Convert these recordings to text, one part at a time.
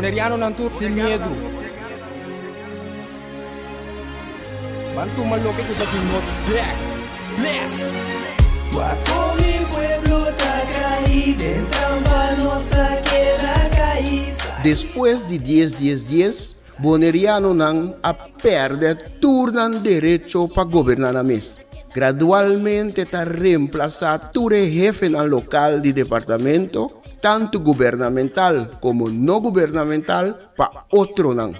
Boneriano não tur sem medo. Bantu maloque que daqui nos back. Bless. Guapo mi pueblo está caído, en trampa nuestra queda caída. Depois de 10, Boneriano não a perde turnan direito para governar a mês. Gradualmente está reemplazado todo jefe no local de departamento, tanto gubernamental como não gubernamental, para outro não.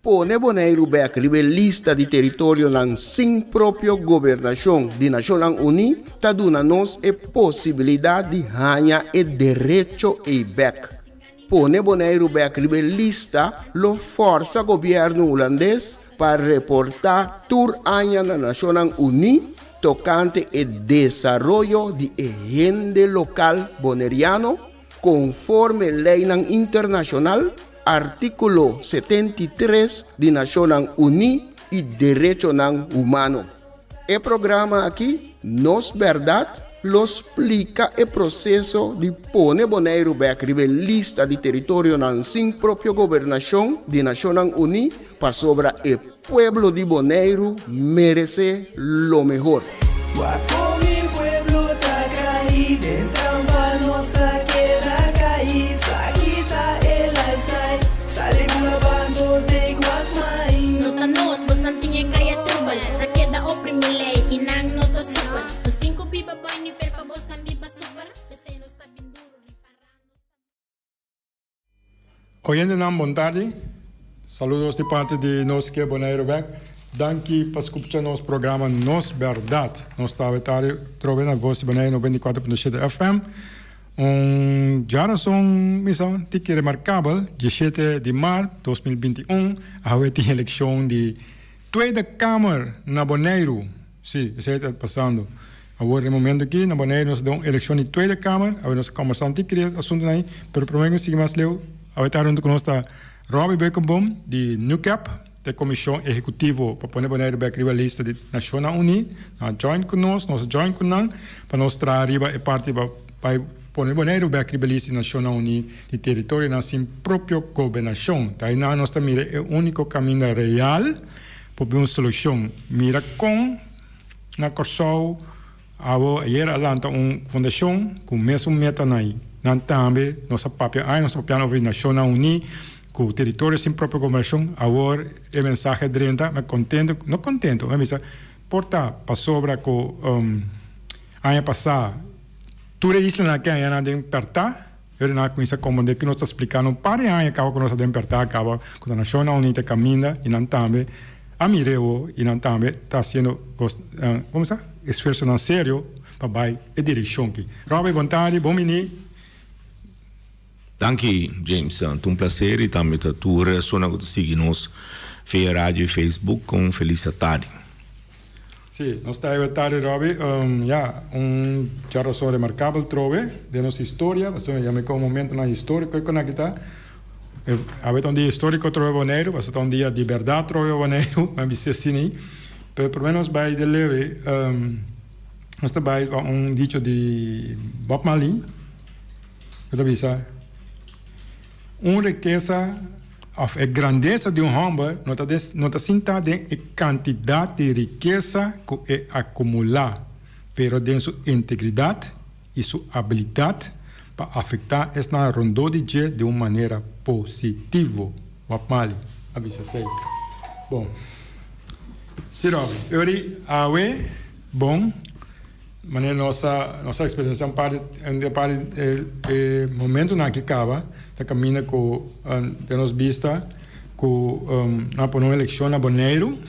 Pone Bonaire back lista de território não sem própria governação de Nações Unidas, está dando-nos a possibilidade de ganhar o direito e back. Pone Bonaire back lista lo força governo holandês para reportar tour año na Nações Unidas tocante o desenvolvimento de agenda local boneriano conforme lei internacional, artículo 73 de Nações Unidas e Direitos Humanos. O programa aqui, Nos Verdade, lo explica o processo de pôr Bonaire back lista de território sem própria governação de Nações Unidas para sobre o pueblo de Bonaire merece lo mejor. Guapo mi pueblo está caído, en trampa nuestra queda caída. Quita el lifestyle, sale grabando de Guasmay. Nota nos, bastante tinha kaya trubal. Ta queda oprimulay, inang nota super. Nos tinko biba boy ni fer pa bos kan biba super. Dese nos ta binduro riparano. Oyente naam, boa tarde. Saludos de parte de nós que é Bonaire Back. Danke por escutar nosso programa Nos Verdade. Nós estamos trovando a voz de Bonaire 94.7 FM. Já são missão que é remarcável. 17 de março de 2021, a eleição de Tweede Kamer na Bonaire. Sim, isso está passando. Agora, no momento aqui, na Bonaire, nós damos eleição de Tweede Kamer. Agora, nós conversamos de assunto aí, mas provavelmente, se mais leu, a estar conosco Robbie Bekenboom, de NUCAP, da Comissão Executiva para pôr Bonaire back a lista de Nações Unidas, join conosco, nós join conosco, para nós trazer a parte para pôr Bonaire back a lista de Nações Unidas de território na sua própria governação. Daí nós também é o único caminho real para uma solução. Mira com na Corsol, ayer alanta uma fundação com o mesmo meta aí. Também nossa papel, nossa papel na Nações Unidas com o território sem própria governação, agora é mensagem de renda, mas contento, não contento, mas porta para sobra com ano passado, toda a isla que ainda não apertar, eu não conheço como que nós está explicando, para ano acaba com nós apertar, acaba com a Nações Unidas caminha e não também a mireu e não também está sendo, vamos dizer, esforço não sério para vai a direção aqui. Robbie, boa tarde, bom menino. Danke, James. É um prazer e também a tua reação que siga-nos via rádio e Facebook com felicidade. Sim, nós estamos a tarde, Robbie. Geração remarcável, trove, de nossa história. Você me com um momento na história que conecta. Há um dia histórico, trove Bonaire, mas um dia de verdade, trove Bonaire, mas me assim. Mas pelo menos vai de leve. Nós estamos dicho de Bob Marley. Eu estou uma riqueza, a grandeza de homem, não está sentada em quantidade de riqueza que é acumular, mas em sua integridade e sua habilidade para afetar esta ronda de uma maneira positiva. Wapmali, abisasei. Bom, Sirobi, eu bom. Maneira nossa experiência para momento na que acaba tá caminha com temos vista com na por uma eleição na Bonaire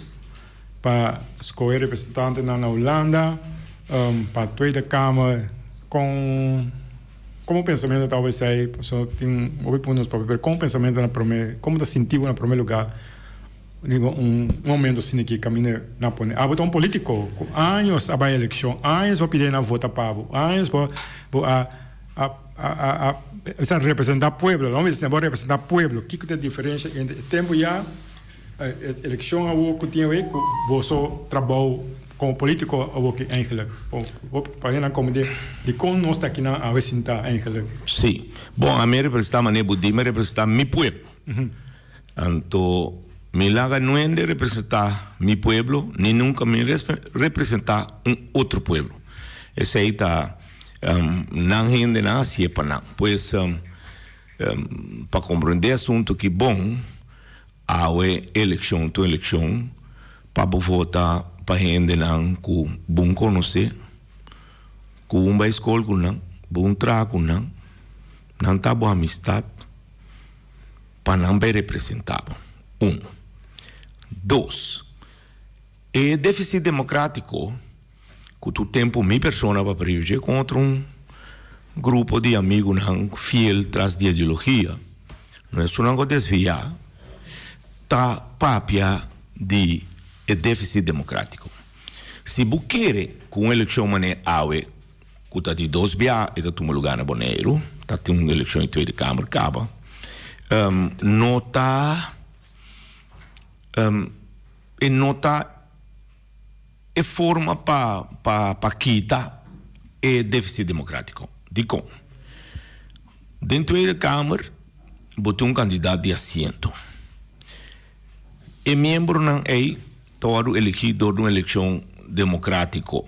para escolher representante na Holanda para toda a Câmara com como pensamento talvez aí só tem houve pontos para ver como pensamento na primeira como está sentindo na primeiro lugar digo momento assim que caminha na pone um político com anos a eleição anos vou pedir na vota para anos vou representar o povo não vou representar o povo que é a diferença entre tempo já eleição a que tinha que você trabalho como político ou que eigenlijk para como de como nós está aqui na representar eigenlijk sim bom a me representar mas nem me representar mi povo Então, me laga não é de representar meu pueblo, nem nunca me representar outro pueblo. Esse aí está, não rende nada, se é para não. Pois, para compreender assunto que bom, há eleição, para votar, para rende não, com bom conhecer, com uma escola com não, bom trago não tá boa amistade, para não bem representado. 1. 2. É déficit democrático que tu tempo minha pessoa para prejudicar contra grupo de amigos não fiel tras de ideologia. Não é só não desviar, tá papia de déficit democrático. Se você quer com uma eleição mané awe, que tá de 2 BA, é tu lugar na Bonaire, tá tem uma eleição em toda Câmara acaba. Nota é forma para quitar é déficit democrático. Digo, dentro da Câmara, botou candidato de assento. E membro não é todo elegido de uma eleição democrática.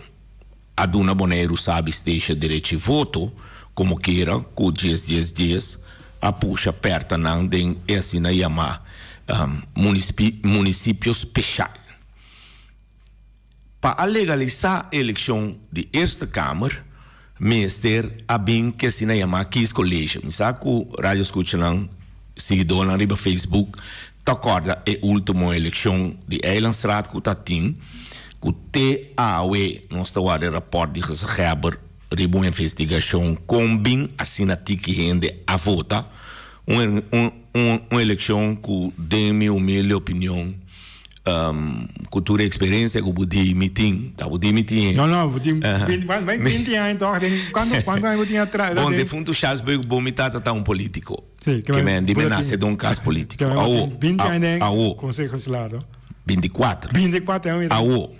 A Duna Bonaire sabe esteja direito de voto, como queira, com 10 dias, a puxa perto não tem esse na chama município especial. Para legalizar a eleição de esta Câmara, ministério a bem que se chama Kiss College. Me sabe que o rádio escuta não, seguidor na riba Facebook, tá acorda é a última eleição de Eilandstraat que tá tem, que TAE nós está guardando rapport de Gesageber, riba uma investigação com bem assinati que rende a vota, uma eleição que de minha humilde opinião, cultura e experiência que o Budi meeting, tá Budi meeting. Não, Budi 20 anos então, quando eu tinha atrás. Bom, de fundo Charlesburg bom metade tá político. Sim, que me nasce de caso político. 20 anos Conselho Consulado. 24 é um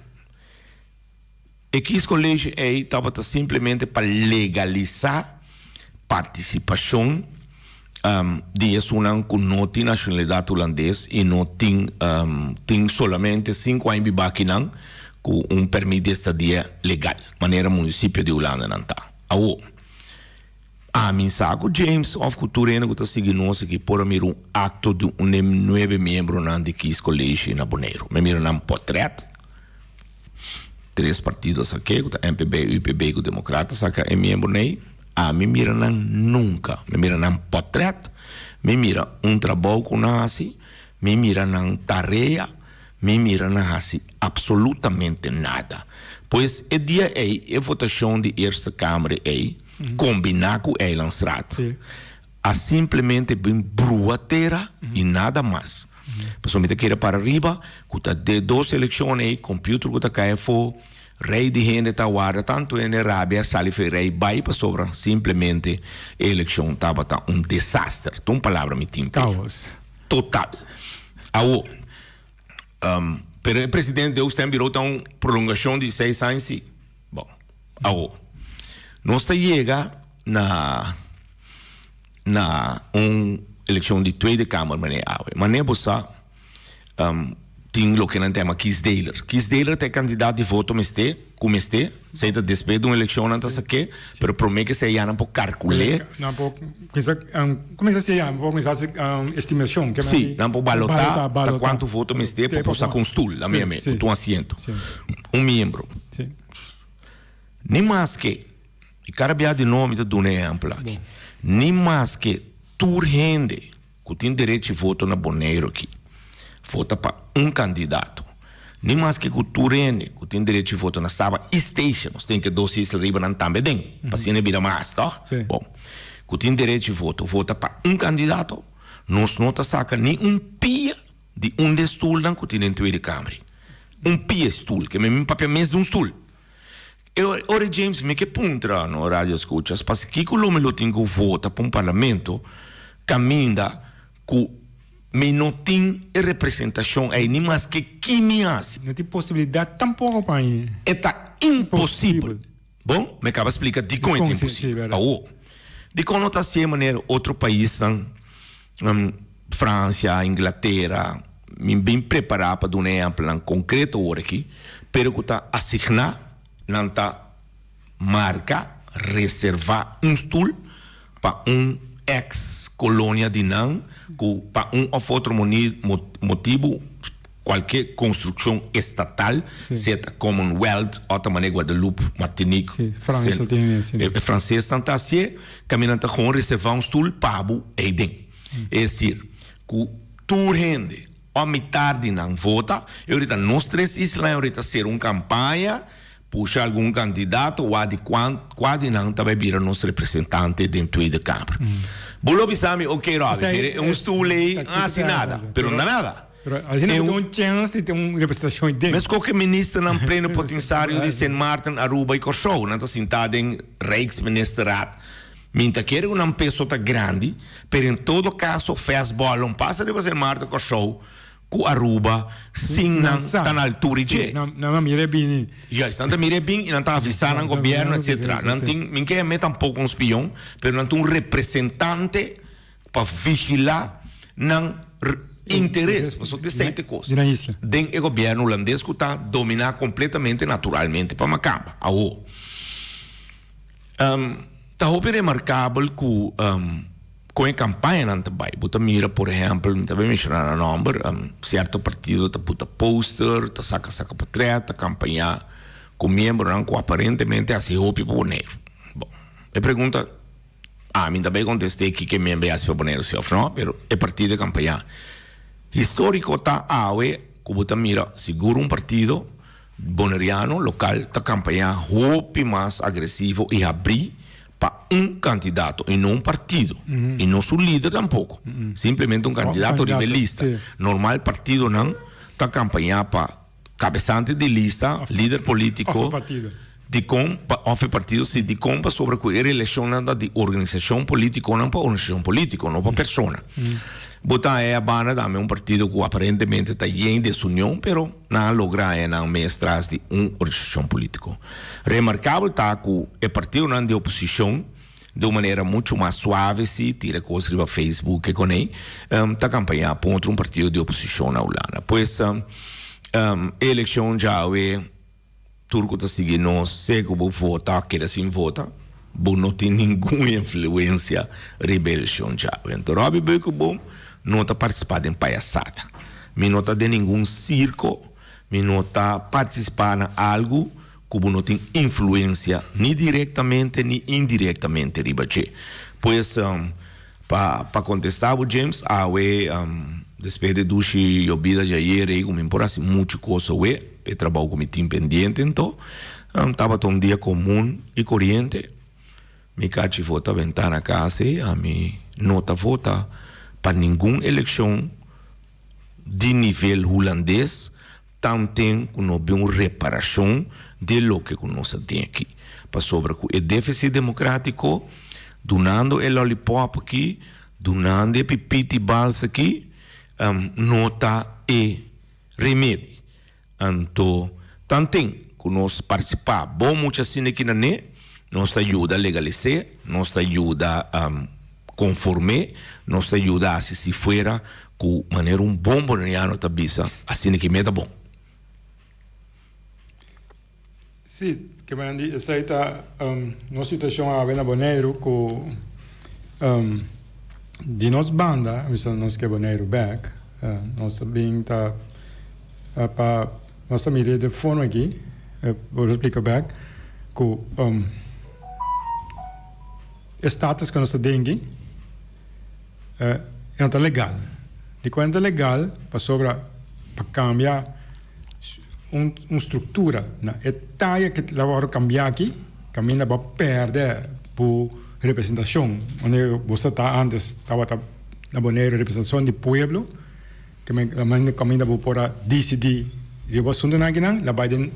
E que esse colégio aí estava simplesmente para legalizar participação de uma que não tem nacionalidade holandesa e não tem somente 5 anos de baquinan com permisso de estadia legal, maneira município de Holanda não está. A mim saco James of Culturena que está seguindo nós aqui por um acto de 9 membros de que esse colégio na Bonaire. Me miro um portrait 3 partidos aqui, MPB, UPB, o Democrata, saca é membro nem. Me mira nunca, me mira portrait, me mira trabalho com nasi, me mira tarefa, me mira absolutamente nada. Pois é dia aí, a votação de esta Câmara aí, combinar com Eilandstraat, a simplesmente bem bruateira e nada mais. Pessoalmente queira para arriba, que tá de 2 eleições aí, computer que tá caia for, rei de gente tá guarda tanto em Arábia, salife rei vai para sobra, simplesmente a eleição tava desastre. Uma palavra me tinha. Caos. Total. Pero o presidente Deus tem virou uma prolongação de 6 anos. Bom, nós chega na eleição de 2 Câmara, mané você tem o que não tem Kiss Dailer. Kiss Dailer tem candidato de voto como este, se está despedir de uma eleição não está aqui, mas promete que se ia não pode calcular. Não pode, como é que se chama? Não pode fazer estimação. Sim, não pode balotar quanto voto me este para posar com stool, a minha mente, com assento. Um membro. Nem mais que, e cara de nome do exemplo aqui, nem mais que tu rende que tem direito de voto na Bonaire aqui, vota para um candidato. Nem mais que tu rende que tem direito de voto na Saba Station, nós temos que 2 islas riba não também tem, para se não vira mais, tá? Bom, que tem direito de voto, vota para um candidato, nós não saca nem pia de de stool que tem dentro da Câmara. Pia stool, que me papel mais de stool. Ora, James, me que puntra no rádio escuchas, porque que o homem tem que votar para parlamento, caminha que me não tem representação aí, nem mais que quimias. Não tem possibilidade tampouco para aí. É impossível. Bom, me acaba de explicar de como é impossível. De como não está se maneira outro país França, Inglaterra, me bem preparado para dar um exemplo concreto hoje aqui, pero que está assignar, não está marca, reservar stoel para ex-colônia de Nan, para ou outro motivo, qualquer construção estatal, seja Commonwealth, outra maneira Guadeloupe, Martinique, França tem assim. Francês não está assim, caminhando com reservar stoel para o Eiden. É dizer, que tu rende, a metade não vota, eu ahorita nós três islas, ahorita ser uma campanha, puxar algum candidato, ou de quase não também vira nosso representante dentro da Câmara. Bolo bisami, ok, Rob, é um stoel assinada, pero não nada. Assim não tem uma chance de ter uma representação dentro. Mas qualquer ministro não pleno potenciário de St. Martin, Aruba e Cochou, não está sentado em Rijksministeraat. Minta quer uma pessoa grande, mas em todo caso faz bola, passa de St. Martin, Cochou, com Aruba, sim, não está na altura de. Não mire bem. Não mire bem e não está avisando o governo, etc. Não tem, ninguém é tampouco um espião, mas não tem um representante para vigilar, não interesse, você tem certa coisa. Dentro do governo holandês que está dominar completamente, naturalmente, para Macamba. Está bem remarcável que com a campanha não também. Você mira, por exemplo, também mencionar o nome, certo partido está puta poster, está saca patreta, campanha com membro, que aparentemente é assim, roupa para boneiro. Bom, a pergunta, mim também contestei que membro é assim para boneiro, não, mas é partido de campanha. Histórico está que você mira, seguro um partido boneriano, local, está campanha roupa mais agressivo e abrir para um candidato e não um partido. E não seu líder tampouco. Simplesmente um candidato rebelista. Normal partido não está campanha para cabeçante de lista, líder político, de partido se de compra sobre a eleição de organização política, não para organização política, não para pessoa. Botar a banda também um partido que aparentemente está em desunião, pero não logra não mestras de uma organização política. Remarcável está que o partido não de oposição, de uma maneira muito mais suave, se tira coisas no Facebook com ele, está campanhando contra um partido de oposição na Holanda. Pois a eleição já é turco está seguindo, se que vou votar, quer assim votar, não tem nenhuma influência rebelião já. Então, Robbie Beco, bom, não está participando em palhaçada. Me não está de nenhum circo, me não está participando em algo que não tem influência, nem diretamente, nem indiretamente, ribache. Pois, para contestar o James, depois de duche e obida de ayer, como importa muita coisa, eu trabalho com o time pendiente, então, estava um dia comum e corrente, me cachi vota ventar na casa, a mim não está vota para nenhuma eleição de nível holandês, também não tem uma reparação de lo que nós temos aqui. Para sobre o déficit democrático, donando o lollipop aqui, donando o pipiti balsa aqui, não está remédio. Então, também que nós participar, bom muito assim aqui na NE, nos ajuda a legalizar, nos ajuda a conformar, nos ajuda a se fora com maneira bom boneriano tabisa, assim que me dá bom. Sim, que me andi, essa está uma situação a Vena Boneiro com de nos banda, nós que Boneiro back, nós bem tá para nossa mídia de fone aqui, vou explicar back, com status que nós temos é legal. De quando é legal, para cambiar uma estrutura, na etapa que vai cambiar aqui, caminha para perder por representação. Onde você está antes, estava na boneira representação do povo, que caminha para decidir. E o assunto não é que não, lá vai de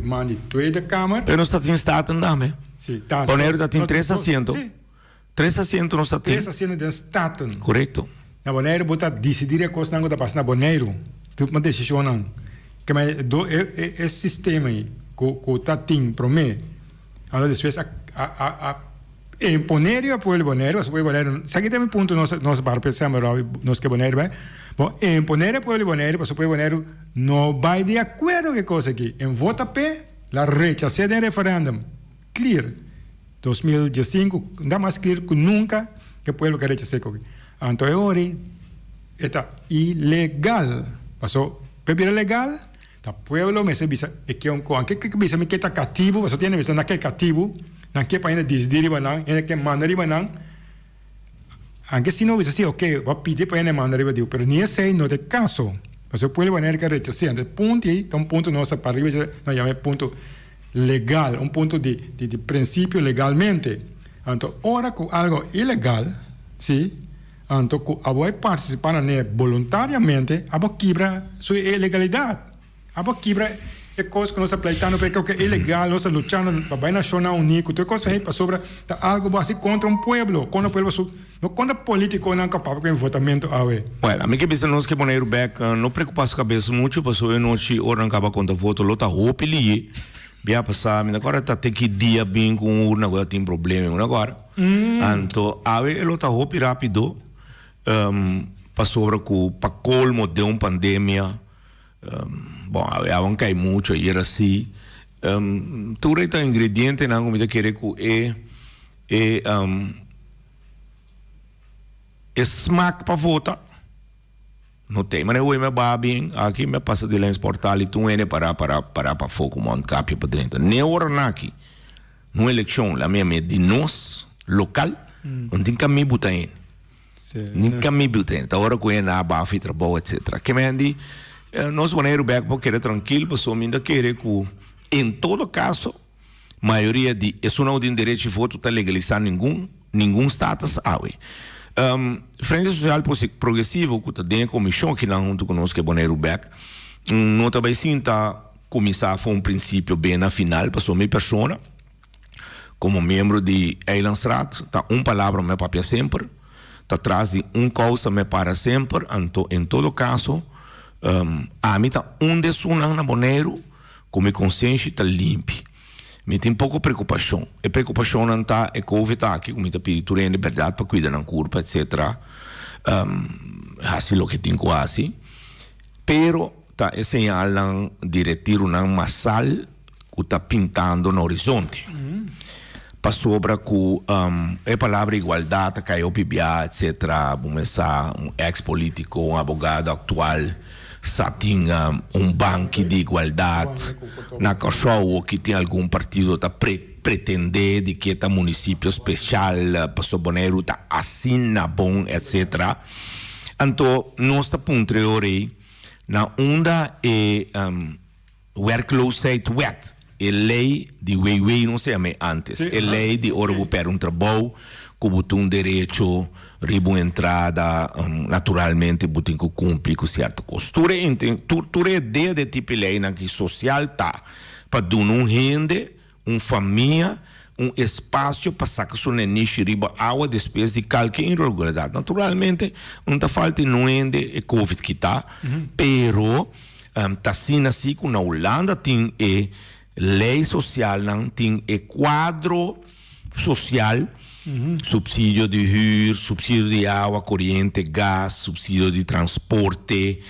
mande toda a Câmara. Pero não está em status também. Sim, está. Boneiro está em 3 assentos. 3 assentos não está. 3 assentos de status. Correto. Na boneiro, você decidir a coisa não está passando na boneiro. Tu uma decisão não. Que esse sistema aí, que está tem para mim, a depois a imponer a pueblo bonero, o pueblo bonero, sabe que tem ponto nós para pensar, nós que bonero, bem? Bom, imponer a pueblo bonero, o pueblo bonero não vai de acordo com coisa aqui. Em vota P, la rechazé del referéndum. Clear. 2015, não mais clear que nunca que o pueblo que rechazé. Então, agora, está ilegal. Passou, pero legal, tá pueblo me se visa, é que que visa me que está cativo, você tem visa naquele cativo, naquele país desdiri banang, naquele mandari banang. Anche se não visa assim, ok, vai pedir para ele mandar riba, pero nem sei no de caso. Mas o pueblo banang que rechazar, de ponto aí, um ponto nosso para arriba, nós chamamos ponto legal, ponto de princípio legalmente. Então, ora com algo ilegal, sim. Então, a vai participar voluntariamente, a vai quebrar sua ilegalidade. A vai quebrar a coisa que nós pleitando, porque é ilegal, nós lutando para a nacional única, tudo coisa aí para sobre algo assim contra pueblo, contra o pueblo, não contra político, não capaz de votamento a ver. Well, a mim que pensa nós que boneiro back, não preocupa a cabeça muito, porque eu não te ora acaba contra voto, lota roupa ali. Bia passar, mas agora tá tem que dia bem com urna, agora tem problema agora. Então, a ver, lota roupa rápido. Para sobre para colmo de uma pandemia, bom, havia cai muito e era assim. Tudo está ingrediente na comida que é smack para votar. Não tem, mas eu me vai bem, aqui me passa de lá exportar e tu é para foco mont capio para dentro. Nem hora aqui, numa eleição, lá minha de nós local, não tem caminho botar in. Nunca me botei, então agora com a bafi trabalho etc. Que me andi, nós vamos ir back porque era tranquilo, mas só ainda querer que, em todo caso, maioria de isso não tem direito de voto está legalizar nenhum status awe. Frente Social Progressivo que tem comissão que não junto conosco que boneiro back, não também sim tá começar foi um princípio bem na final para sua minha pessoa, como membro de Eilandsraad, tá palavra me papia sempre. Atrás de causa me para sempre, então, em todo caso, a mim está desunang na boneiro, com minha consciência está limpa. Me tem pouco preocupação. E preocupação não está, é Covid aqui, com muita peditura de liberdade para cuidar da curva, etc. Assim, o que tem quase. Pero, está é sinal de retiro massal que está pintando no horizonte. Para sobre que a palavra igualdade caiu pibia, etc. Começar ex-político, um advogado atual, só tinha banco de igualdade. Na cachorro que tem algum partido tá pretender de que tá município especial, para soboneiro tá assim na bom, etc. Então, nós está puntre na onda é where close say to wet. É lei de Weiwei, não sei antes. É lei de Orbo per um trabalho, que botou direito, ribo entrada, naturalmente, botou que cumprir com certa coisa. Tu é ideia de tipo de lei que social tá, para dar rende, família, espaço para sacar sua nicho, riba água, despesa de qualquer irregularidade. Naturalmente, não está falta não rende, é Covid que tá, pero, tá assim que na Holanda tem lei social não tem quadro social, subsídio de hyra, subsídio de água, corrente, gás, subsídio de transporte,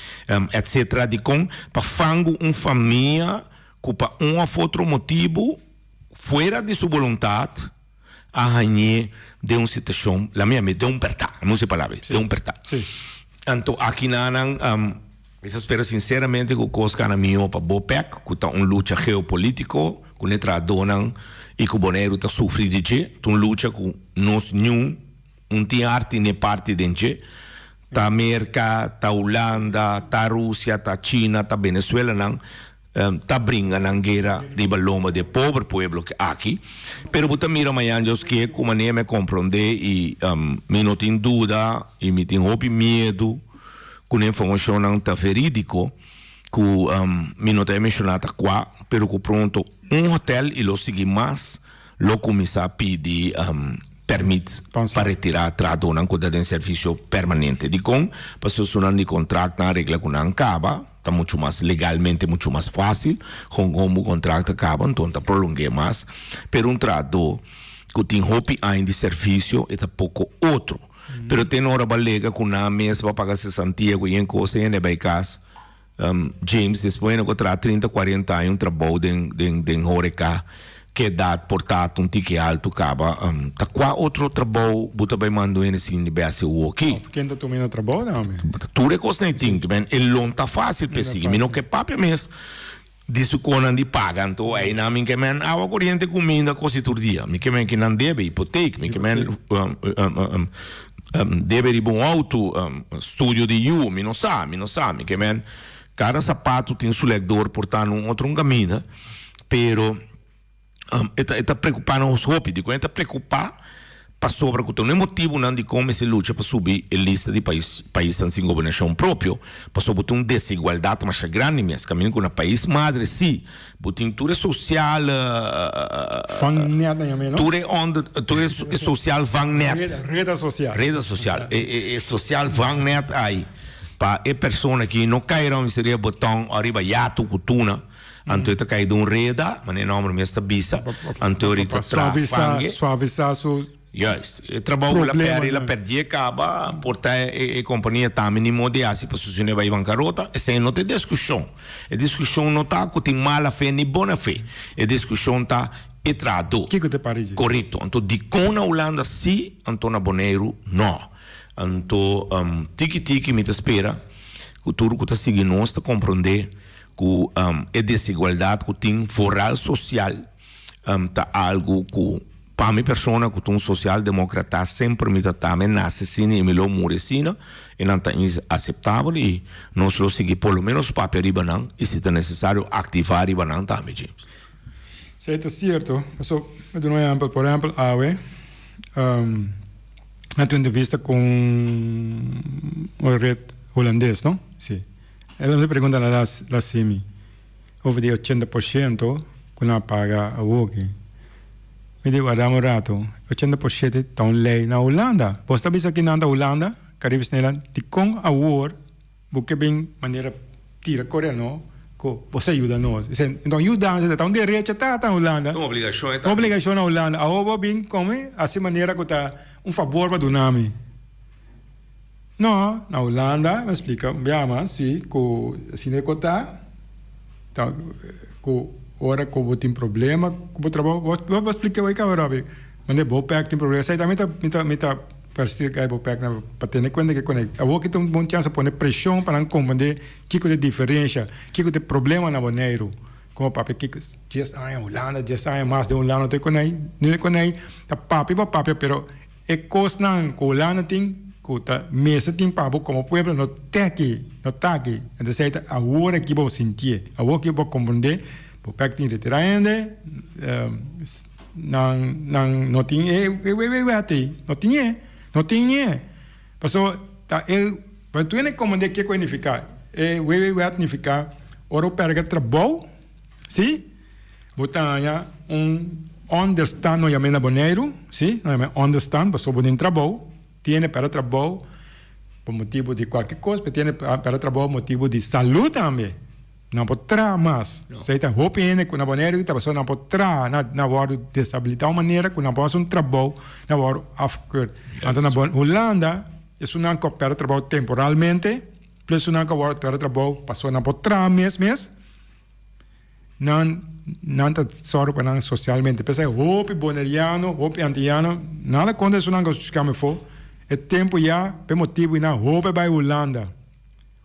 etc. De com para fango família que para outro motivo fora de sua vontade a ganhar de uma situação, la minha de pertar, não sei palavras, de pertar. Então aqui não eu espero sinceramente que o Cosca na minha para Bopec, que está luta geopolítico, que não está donando e que o Boneiro está sofrendo de que, uma luta que nós não tem arte nem parte de que, tá América, tá Holanda, tá Rússia, tá China, tá Venezuela, não, tá brincando na guerra riba loma de pobre pueblo que aqui, pero você mira amanhã que como nem me compreender e me não tem dúvida e me tem medo com informação não está verídico que me não tem mencionado qua, pero que pronto hotel e lo seguir mais lo começar a pedir permite para retirar tradona com de serviço permanente de com para solucionar de contrato na regra que não acaba está muito mais legalmente muito mais fácil com como o contrato acaba então está prolongar mais pero trado que tem hopi aí de serviço e tá pouco outro. Pero tem hora balega com na mesa para pagar 60 e em coisa e vai casa. James, depois eu vou 30, 40 anos trabalho de horeca que dá portato tique alto caba. Tá qual outro trabalho buta vai mandar ele assim de BSU aqui? Quem tá tomando trabalho não? Tudo é coisa nem tem, ben, ele não tá fácil para seguir, mas não que papo mesmo. Disso quando de paga, então aí na minha que men água corrente comida coisa todo dia, minha que men que não deve hipoteca, minha que men deve ir bom auto, estúdio de you, me não sabe, que men cada sapato tem seu lector portando outro caminho, pero está preocupado os hopi, digo, está preocupado para sobre que não é motivo não de como se luta para subir a lista de países sem governação próprio, para sobre uma desigualdade mais grande mesmo, caminho com um país madre, sim, tem tudo social, tudo é social vangnet, Rede social, é social vangnet aí, para a pessoa que não cairão seria botão arriba jato cutuna. Anto ita cai de reda, mas não me esta bisa. Anto ita suavizar su yes, e trabalho la perdi acaba porta e companhia tá mínimo de assim para suceder vai bancarrota e sem não ter discussão. E discussão não tá com tem mala fé nem boa fé. E discussão tá e trado. Que te parece? Correto. Anto di na Holanda sim, anto na Bonaire não. Anto tiki me te espera. Que tudo que tá seguindo nós tá compreender que a desigualdade que tem foral social tá algo que para minha pessoa que tem social-democrata sempre me tá nasce sim e me lo murecina e não tá aceitável e nós lo seguir pelo menos papel riba não e se é necessário ativar riba não também, James. Isso é certo. So, me dou um exemplo, por exemplo, na tua entrevista com o rede holandês, não? Sim. Ela me pergunta lá CIMI, houve de 80% que não paga a working. Me digo, Adamo Rato, 80% estão lei na Holanda. Você está aqui na Holanda, Caribes Nela, de com a war, porque bem maneira tira coreano, que você ajuda nós. Então, ajuda, está um direito, está na Holanda. Uma obrigação, é obrigação na Holanda. A obra bem como, assim maneira que está um favor para do nome. Não, na Holanda, me explica, mas sim, que se não contar, que ora que eu tenho problema, que eu trabalho, vou explicar aí, cara, mas é bom pegar tem problema, sai também tá parece que é bom pegar para ter em conta que quando a boa tem uma chance de pôr pressão para compreender que é a diferença, que é o problema na Bonaire, como papi que já sai em Holanda, já sai mais de Holanda, tem quando aí, tá papi, pero é coisa não, que Holanda tem que mesa tem para como pueblo não está aqui, então sei a hora que vou sentir, a hora que vou compreender, vou pegar tem retirar ainda, não tinha, não tinha, passou, tá para tu não compreender que significa, significa, ora pega trabalho, sim, botar understand não é na Bonaire, sim, não é understand, passou por dentro trabalho tiene para trabalho por motivo de qualquer coisa, mas tiene para trabalho por motivo de saúde também. Não pode trabalhar mais. Se está roubando com a maneira que a pessoa não pode trabalhar, na hora de desabilitar uma maneira que não pode fazer um trabalho, na hora after. Então, na Holanda, isso não coopera trabalho temporalmente, plus não coopera trabalho, a pessoa não pode trabalhar mesmo. Não está só para socialmente. Pensa, roupa boneriano, roupa antiano, nada contra isso não que me for. É tempo já, por motivo na roupa vai Holanda.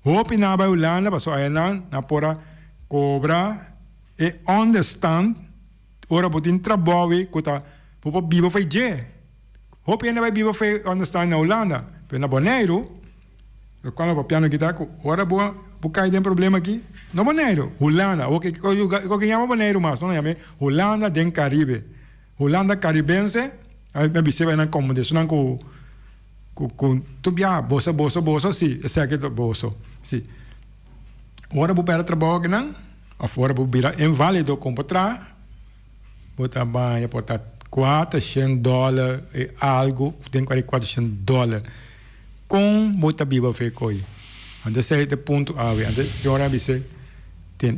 Roupa na vai Holanda, passou aí não pode cobrar e understand, ora pode trabalhar, que tá, pode viver foi je. Roupa ainda vai viver foi understand na Holanda, mas na Bonaire, quando o piano que tá, ora boa, porque aí tem problema aqui. No Bonaire, Holanda, o que chama Bonaire mas não é Holanda den Caribe. Holanda caribense, aí me bise vai na comum, isso não com tu bia, bolsa, sim, esse aqui é bolsa, sim. Ora vou para trabalho que não, afora vou virar inválido como para, botar banha, botar $400 e algo, tem $400. Com muita biba foi coi. Ande sei de ponto a ver, ande senhora disse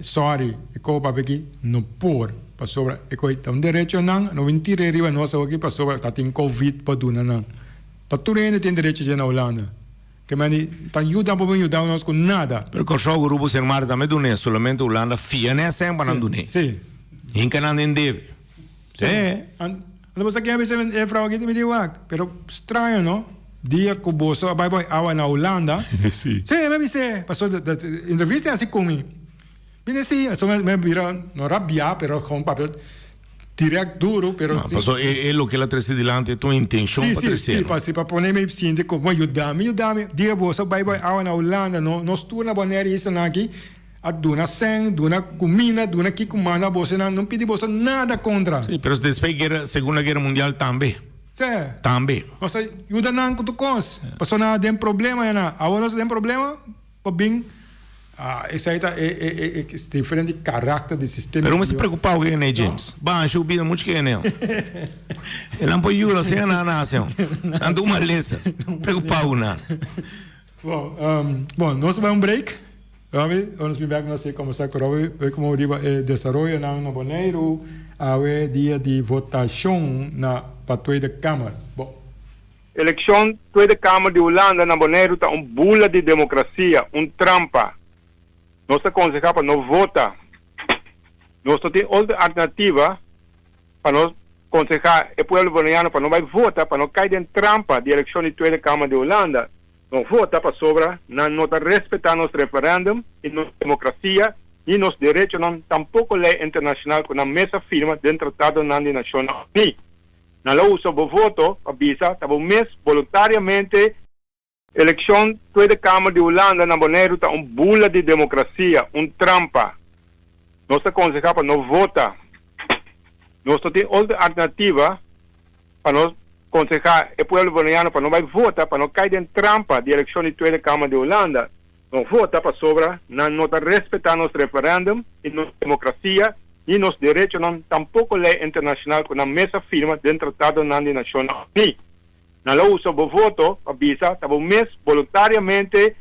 sorry, ikaw papagi, no por, pa sobra, ikaw itang diretso nang, no wintire riba, no sa wagi, pa sobra, tating COVID pa doon na nang. Patuloy na tin diretso dyan na Holanda. Kaya mani, tan yuda po ba yuda nos con nada. Pero corso o grupo ser mar também do né, solamente Holanda fia né sem para do né. Sim. Inca não deve. Sim. Alam mo sa kaya bisa frau gitu me wak, pero estranho, no? Dia ko boso, abay awa na Holanda. Sim. Sim, me disse, passou da entrevista assim comigo. Bine sim, so me vira no rabbia, pero com papel direct duro, pero no, passou é lo que ela trouxe dilante tua intenção para crescer. Sim, para poner-me sim, como ajudar-me, dia boso, bye awa na Holanda, no, nós tu na banheira isso na aqui, a duna sen, duna comida, duna que comanda, você não pedi você nada contra. Sim, mas depois da Segunda Guerra Mundial também. Sim. Também. Ou seja, ajuda não com tu cos. Passou na tem problema, na. Agora nós tem problema, para bem. Isso aí é diferente caráter do sistema. Mas não se preocupa com quem é James. Bom, eu vi muito quem é ele. Ele não pode ir, assim, não, assim. Ando uma lesa. Preocupa não. Bom, nós vamos break. Robbie, vamos vir back, nós vamos conversar com Robbie, ver como o desenvolvimento na Bonaire, a dia de votação na Patuí da Câmara. Bom. Eleição da Câmara de Holanda na Bonaire está bula de democracia, trampa. Nós aconselhamos para não votar. Nós temos outra alternativa para nós aconselhar o povo boliviano para não vai votar, para não cair em trampa de eleição da Câmara de Holanda. Não vota para sobra, não está respeitando nosso referendo e nossa democracia e nossos direitos, não tampouco lei internacional com a mesma firma dentro do Tratado das Nações Unidas. Não usa o voto, avisa, está mesmo voluntariamente. Eleição da Câmara de Holanda na Bonaire está bula de democracia, trampa. Nós aconselhamos para não votar. Nós temos outra alternativa para nós aconselhar o povo boliviano para não vai votar, para não cair em trampa de eleição da Câmara de Holanda. Não vota para sobra, não está respeitando nosso referendo e nossa democracia e nossos direitos, não tampouco lei internacional com a mesma firma dentro do Tratado das Nações Unidas. Não usa o voto, avisa, está mesmo voluntariamente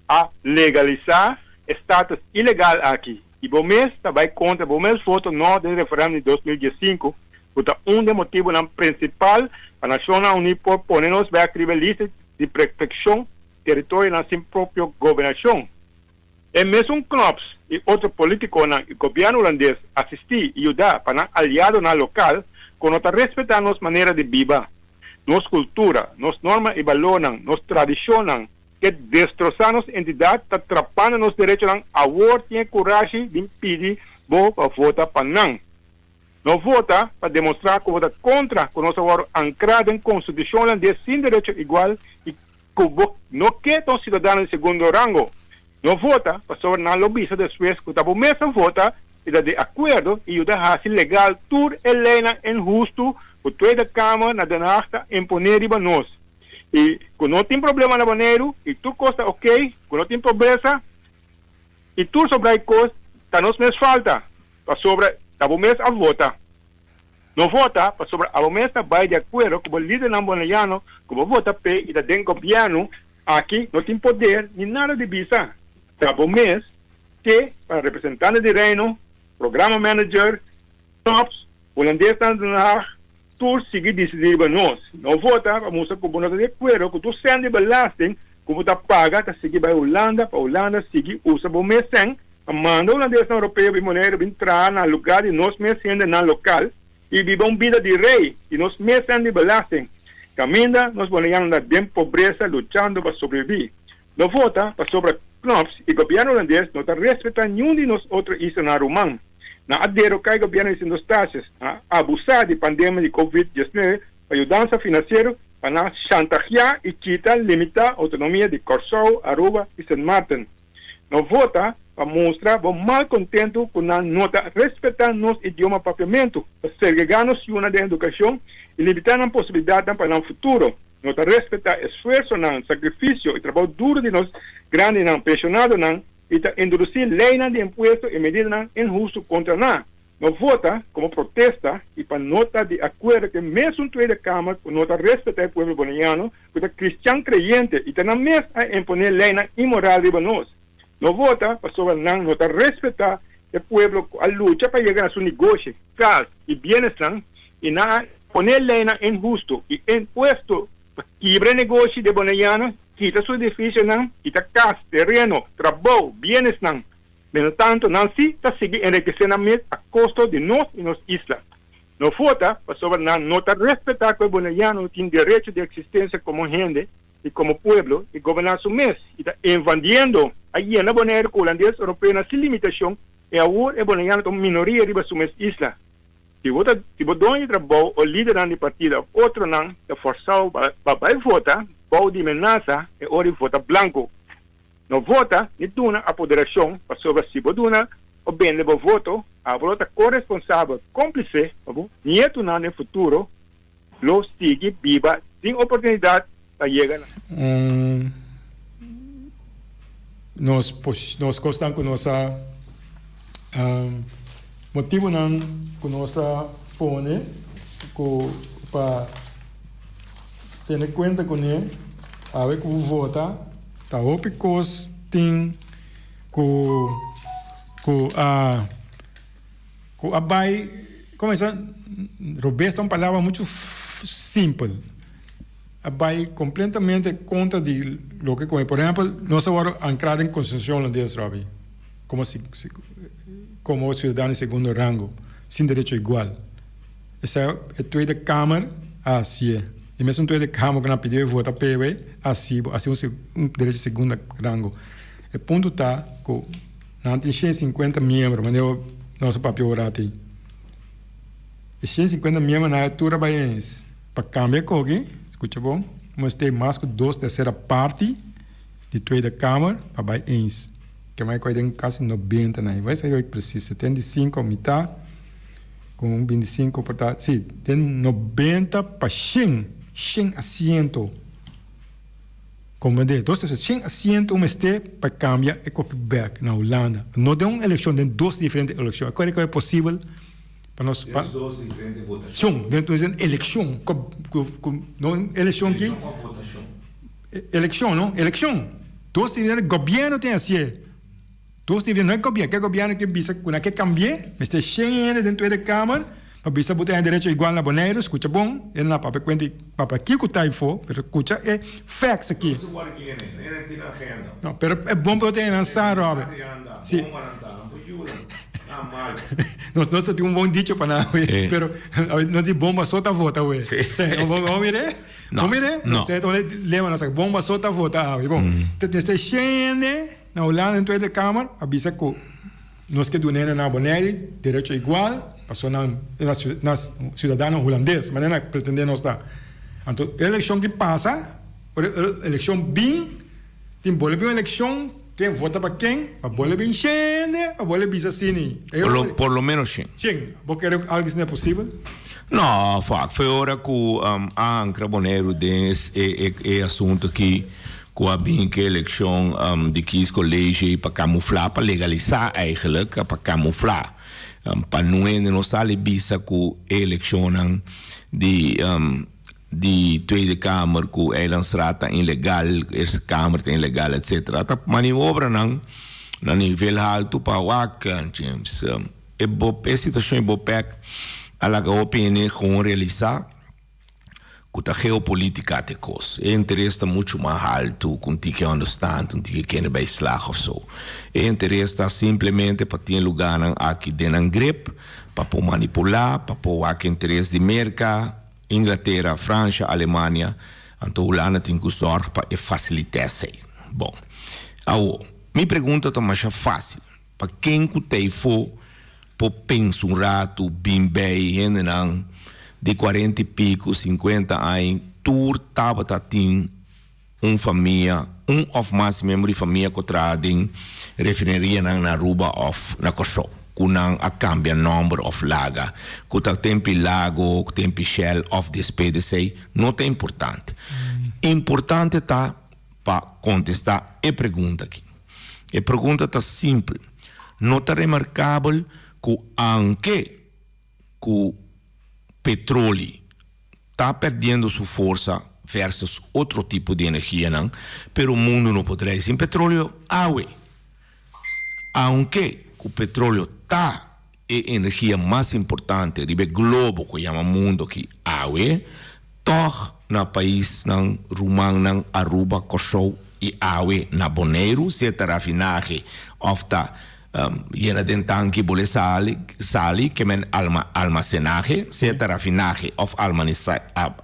a legalizar status ilegal aqui. E o mês vai contra o mesmo voto no do referendo de 2015, porque dos motivos principal a Nações Unidas por ponernos a escrever lista de perfeição território na sua própria governação. É mesmo Knops e outro político no governo holandês assistir e ajudar para aliado na local, com nós respeitar nossa maneira de viver. Nossa cultura, nossa norma e valores, nossa tradição, que destroçar nossa entidade, está atrapando nossos direitos, agora tem coragem de impedir para votar para não. Não vota para demonstrar que vota contra o nosso agora ancrado em Constituição holandesa sem direito igual e que não quer um cidadão de segundo rango. Não vota para sobre na lobista da Suécia que está mesmo vota e está de acordo e ajuda a ser legal tudo elena injusto o da Câmara na denasta imponer riba nós. E quando não tem problema na Bonaire e tu costa ok, quando não tem pobreza e tu sobre a costa, está nos mesmo falta para sobre está mesmo a votar. Não vota para sobre a mesmo vai de acordo com o líder boliviano, que vota pe e da dentro governo aqui não tem poder nem nada de visa. Está mesmo que para representante de reino, programa manager, tops, holandês na tur seguir decidir para nós. Não vota para mostrar que não de acordo que tu sende belasting, que você paga para seguir para Holanda seguir usa o mesmo sem, manda holandês na europeia de maneira entrar na lugar e nós mesmos sendo na local e viver uma vida de rei e nós mesmos sendo belasting. Caminha, nós bolivianos bem pobreza lutando para sobreviver. Não vota para sobre Knops e o governo holandês não está respeitando nenhum de nós outros isso na Romã. Na adero que o governo está nos taxas a abusar de pandemia de Covid-19 para ajudança financeira para chantagear e quitar, limitar a autonomia de Curaçao, Aruba e São Martin. Não vota para mostrar o mal contento com a nota respeitar nosso idioma papiamento, para segregar-nos de educação e limitar a possibilidade para o futuro. Nota respeitar esforço, sacrifício e trabalho duro de nós grandes pensionados e introduzir lei de imposto e medidas injustas contra nós. Não vota como protesta e para nota de acordo que mesmo da Câmara nota respeitar o povo boliviano, que é cristão creyente e está na mesa a imponer lei imoral de nós. no vota para sobre nan no respetar el pueblo a lucha para llegar a su negocio, gas y bienestar y nada ponerle en injusto y impuesto quiebra negocio de bonayana, quita su edificio nan, quita casa, terreno, trabajo, bienestar. Menos tanto, Nancy está sigue enriqueciendo a costo de nos y nos islas. No vota para sobre nan no te respetar que el bonayano tiene derecho de existencia como gente y como pueblo y gobernar su mes y está invadiendo allí en la bonera holandesa europea sin limitación y ahora el bonayano es minoría arriba su mes isla. Si vota doña trabajo o líder del partido otro nan está forzado para votar para de amenaza y ahora vota blanco. No vota ni una apoderación para sobre si vota o bien de voto a vota corresponsable cómplice ni esto en el futuro lo sigue viva sin oportunidad para llegar. Nos costan con nossa motivo nan com nossa pone para ter conta com ele a ver como vota tá opicos tem com a bai começa Roberto é uma palavra muito simples a bai completamente contra de lo que come por exemplo nós agora ancrado em Constituição holandesa Robbie como cidadão de segundo rango sem direito igual essa é a Tweede Kamer assim e mesmo a Tweede Kamer que não pediu voto PV assim direito de segundo rango o ponto está que não tem 150 membros mas eu nosso papel orati e 150 membros na altura baiense para cambiar coisa escuta bom mas tem mais que 2/3 parte de Tweede Kamer para baiense que mais coisa quase 90 né vai ser preciso 75 a metade com 25 portanto sim tem 90 para 100 assento como de 100 assento este para cambiar e copyback na Holanda não tem uma eleição tem duas diferentes eleições agora é possível para nós duas diferentes votações dentro de eleição não eleição aqui eleição não eleição duas diferentes governo tem assim todos tiveram não é governo que governo que bisa que cambiar mas tem gente dentro da Câmara para bisa botar direito igual na Bonaire escuta bom ele na papel quente papel aqui que tá for pero escuta é facts aqui não pero é bom para ter lançar Robert sim nós temos um bom dicho para nós pero não tem bomba só tá vota ué vamos ver não sei então leva nossa bomba só tá vota bom tem gente na Holanda dentro da Câmara avisa que nós que donamos na Bonaire direito igual passou na cidadão holandês mas não pretende nós dar então a eleição que passa a eleição bem tem bola bem eleição quem vota para quem a bola bem gente a bola bisa assim por lo menos sim porque algo não é possível não foi hora que a Ancra Bonaire é assunto que com a eleição de que colégio para camuflar, para legalizar eigenlijk, para camuflar, para não é não sale bisa com a eleição de Tweede Kamer com a lançada ilegal, essa Kamer tem ilegal, etc. Tá maniobra não na nível alto para o James. A situação é boa, a la opinião com realizar que a geopolítica te cos. O interesse está muito mais alto, com que understand, com que quer bem slag of so. O interesse está simplesmente para ter lugar aqui dentro grip, para manipular, para pôr aqui interesse de América, Inglaterra, França, Alemanha, então o Holanda tem que sorrir para facilitar isso. Bom, agora, minha pergunta é mais fácil. Para quem que tem for, para pensar um rato, bem bem, de 40 e pico, 50 anos, tur tava tem família, of mais membro de família que tradem referiria na ruba of na coxo, que não a cambia número of laga, que tá tempo lago, que tempo shell of despedece, não é importante. Importante tá para contestar a pergunta aqui. A pergunta tá simples. Não tá remarcável que anche que petróleo está perdendo sua força versus outro tipo de energia, não? Pero o mundo não poderá sem petróleo, água. aunque o petróleo está a energia mais importante, ribe globo, que chama mundo que awe, toch na país nang Rumang nang Aruba, Kosovo e awe na Bonaire, seta rafinage of ta jena den tanki bole sali que men almacenage, seta rafinage of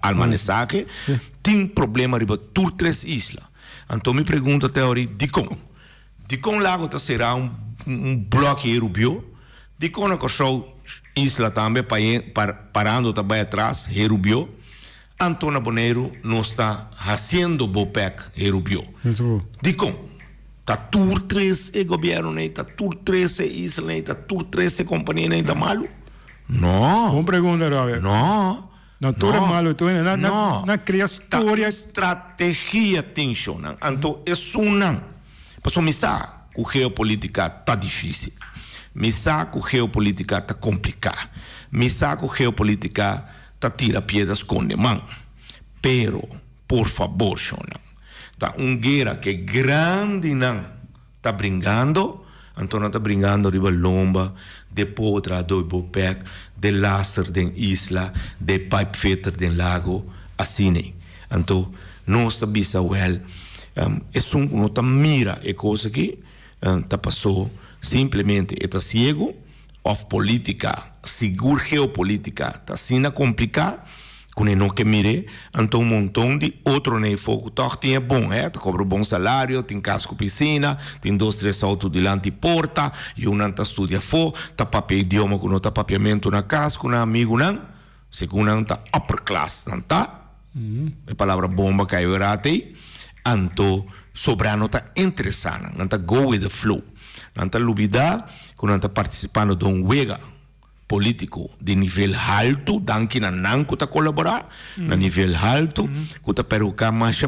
almacenage, tem problema ribe tur tres isla. Então me pergunta teoria de com lago ta será bloco erubio, de com na Kosovo isla também parando também atrás erubio. Antônio Boneiro não está fazendo bopec erubio. Dico, tá tur 3 e governo nem, tá tur 3 e isla nem, tá tur 3 e companhia nem, tá malo? Não. Uma pergunta, Robert. Não. Não, tudo é malo, tu não cria história. Estratégia tem shonan. Então, é sunan. Passou me sabe, o geopolítica tá difícil. Me sabe que o geopolítica tá complicado. Me sabe que o geopolítica tá tira piedras com mão. Pero, por favor, shonan. Tá guerra que grande não tá brincando. Então não tá brincando riba lomba, de potra do bopec, de laser den isla, de pipe fitter den lago, assim né. Então, nós sabemos well, não tá mira e coisa que tá passou simplesmente tá cego of política, seguro geopolítica, tá sina complicada. Quando não que mire, então montão de outro nem fogo, toch tinha bom, tu cobra bom salário, tem casco piscina, tem 2, 3 autos delante porta, e não tá estudia fo, tá papel idioma com não tá papiamento na casco, na amigo não, segundo não tá upper class, não tá? A palavra bomba caiu errate, então sobrano tá interessante, não tá go with the flow, não tá lubida, quando não tá participando de wega político de nível alto, danke na nanco tá colaborar, na nível alto, que tá perucar mais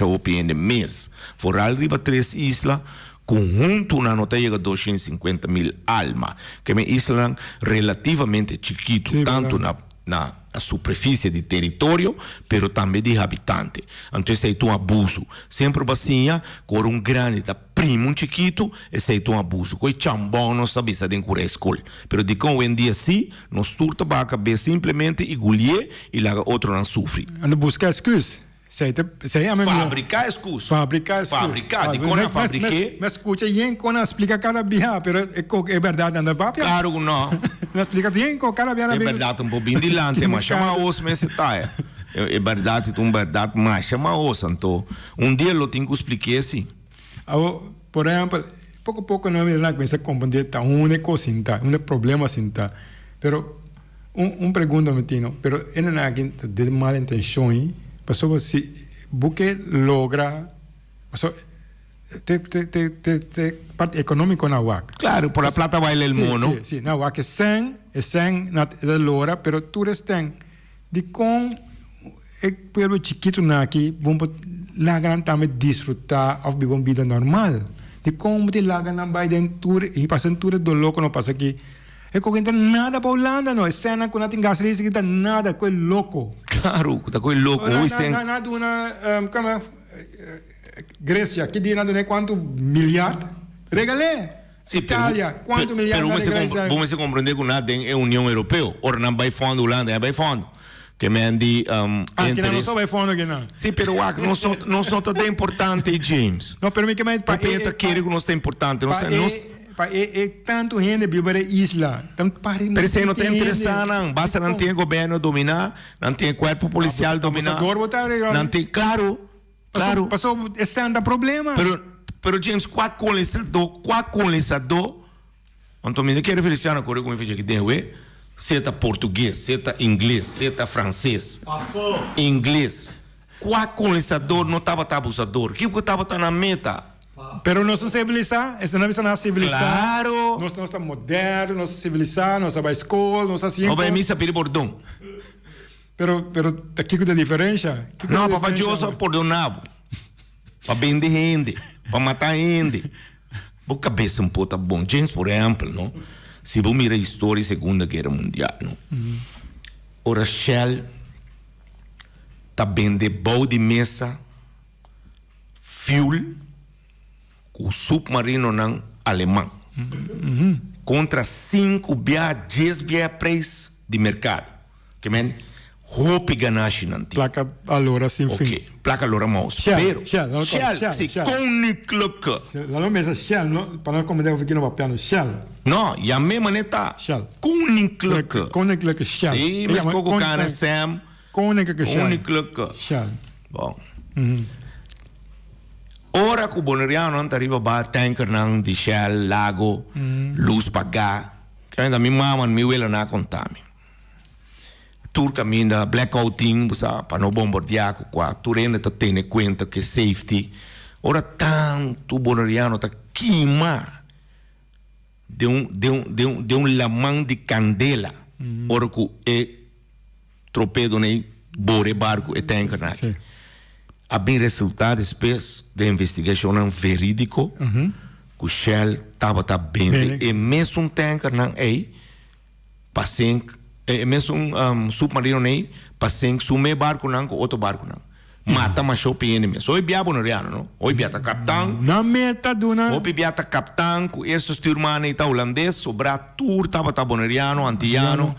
opinião de mês. Foral riba 3 islas, conjunto na nota chega 250.000 alma, que é isla relativamente chiquito, sim, tanto na superfície de território, pero também de habitante. Então, esse é um abuso. Sempre bacia, com grande, tá primo, chiquito, esse é um abuso. Com chambão, não sabe se tem cura escola. Pero de como em dia sim, nós turta para cabeça simplesmente engolher e lá outro não sofre. Anda buscar excuse. Fabricar excuse. Fabricar, de quando fabriquei. Mas escuta, e quando explica cada dia, pero é verdade, anda papel? Claro que não. Não explica, e cada dia. É verdade, um pouquinho de lante, mas chama os meses tá. É verdade, mas chama os, então. Dia eu tenho que explicar assim. Por exemplo, pouco a pouco não é verdade que você compreende, tá, coisa, problema assim, tá. Pero, pergunta, Metino, pero, não é de mal intenção, pasó si buque logra pasó parte económico na WAC. Claro, por la plata baila el mono. Sí, na WAC es 100 na logra, pero tú estén de con el pueblo chiquito na aquí, vamos la gran también disfrutar of vivir una vida normal. De como te la ganan by den tour y pasan tour do loco no pasa aquí. É que nada para Holanda, não. É cena que não tem gasolina, que tá nada, que é louco. Claro, tá com louco. Nada, uma Grécia, que dia não é quanto milhar? Regalé. Sim, Itália, quanto milhar? Pero vamos se compreender que nada é União Europeia. Ora não vai fundo Holanda, é vai fundo. Que me andi que não só vai fundo que não. Sim, pero não são tão importante, James. Não, pero me que mais para querer que não está importante, é tanto gente vive na isla. Pero isso não tem interessante, não. Basta não ter governo dominar, não ter corpo policial dominar. Não tem, claro. Passou esse é o problema. Pero James, qual colonizador, então me quer referir a coisa como eu fiz aqui dentro, seja português, seja inglês, seja francês, inglês. Qual colonizador não estava abusador? Que estava na meta? Pero nós civilizar, essa não é civilizar. Claro. Nós estamos modernos, nós civilizar, nós vamos à escola, nós assim. Ou vai missa para bordão. Pero aqui que tem diferença? Não, para fazer isso perdonado. Para vender gente, para matar gente. Boa cabeça um pouco bom. James, por exemplo, não? Se você mirar a história da Segunda Guerra Mundial, não? Ora Shell tá vendendo bom de mesa, fuel, o submarino não alemão. Contra 5 bia, 10 bia preço de mercado. Que men, hope ganache nanti. Placa allora sin fin. Ok, placa allora mouse. Shell, Pero, Shell, sì, Shell. koninklijke. La nome è Shell, no? Para non come devo fikir no piano Shell. No, ja me maneta. Shell. Koninklijke. Koninklijke Shell. Sim, mas koko kana Sam. Koninklijke Shell. Koninklijke. Shell. Bom. Ora que o boneriano não arriva a tanker não de Shell, Lago, luz pagar, que ainda me mamam, me vela na contame. Turca minda blackouting, para não bombardear com a turena tá tendo conta que safety. Ora tanto boneriano tá queima de lamão de candela. Ora que é tropedo nem bore barco e tanker na. Há bem resultado depois da investigação verídico que o Shell estava bem e mesmo um tanker não é passem e mesmo submarino não passem sume barco não com outro barco não mata mas shopping mesmo oi biabo no reano não oi biata capitão na meta duna oi biata capitão com esses turmane ita holandês sobra tour estava boneriano antiano.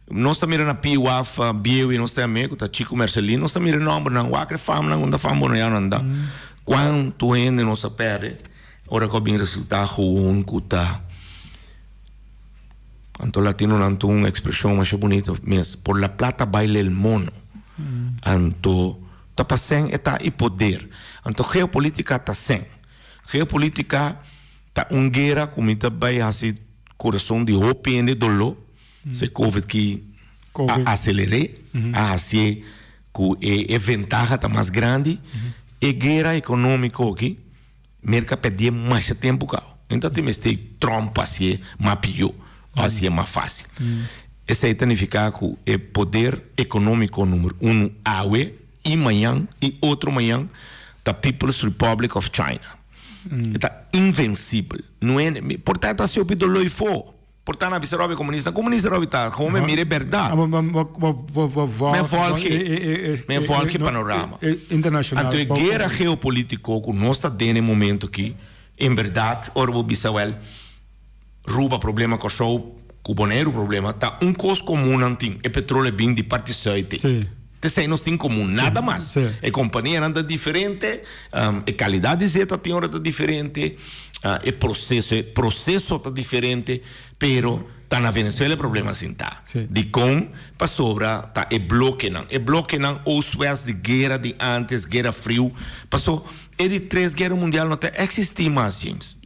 Nós estamos na PIWAF, Biewi, nós estamos amigo, tá Chico Marcelino, nós estamos mirando não, o acre fama não, onde fama não anda. Quanto ainda nós perde, ora que bem resultado um cuta. Anto latino não tem uma expressão mais bonita, mas por la plata baila el mono. Anto tá passando eta e poder. Anto geopolítica tá sem. Geopolítica tá guerra como tá vai assim coração de hope e dolor. Se COVID que acelerei, assim que é ventaja tá mais grande, e guerra econômica aqui, merca perder mais tempo cá. Então tem este Trump assim mais pior, assim é mais fácil. Esse aí significa que é poder econômico número 1 awe e manhã e outro manhã da People's Republic of China. Está invencível, não é? Portanto assim o pidolo e for. Portanto, a visão comunista está como mire verdade. Me volque panorama. Internacional. Então, a guerra geopolítica que nós estamos tendo no momento aqui, em verdade, Orbo Bissauel, rouba problema com o show, com o boneiro problema, está coisa comum não tem, é petróleo bem de parte certa. Então, nós temos comum, nada mais. A companhia anda diferente, a qualidade zeta tem hora diferente, o processo está diferente, pero tá na Venezuela o problema assim tá. De com para sobra tá bloque não os suas de guerra de antes, guerra frio, passou de 3 guerra mundial não existia mais, James.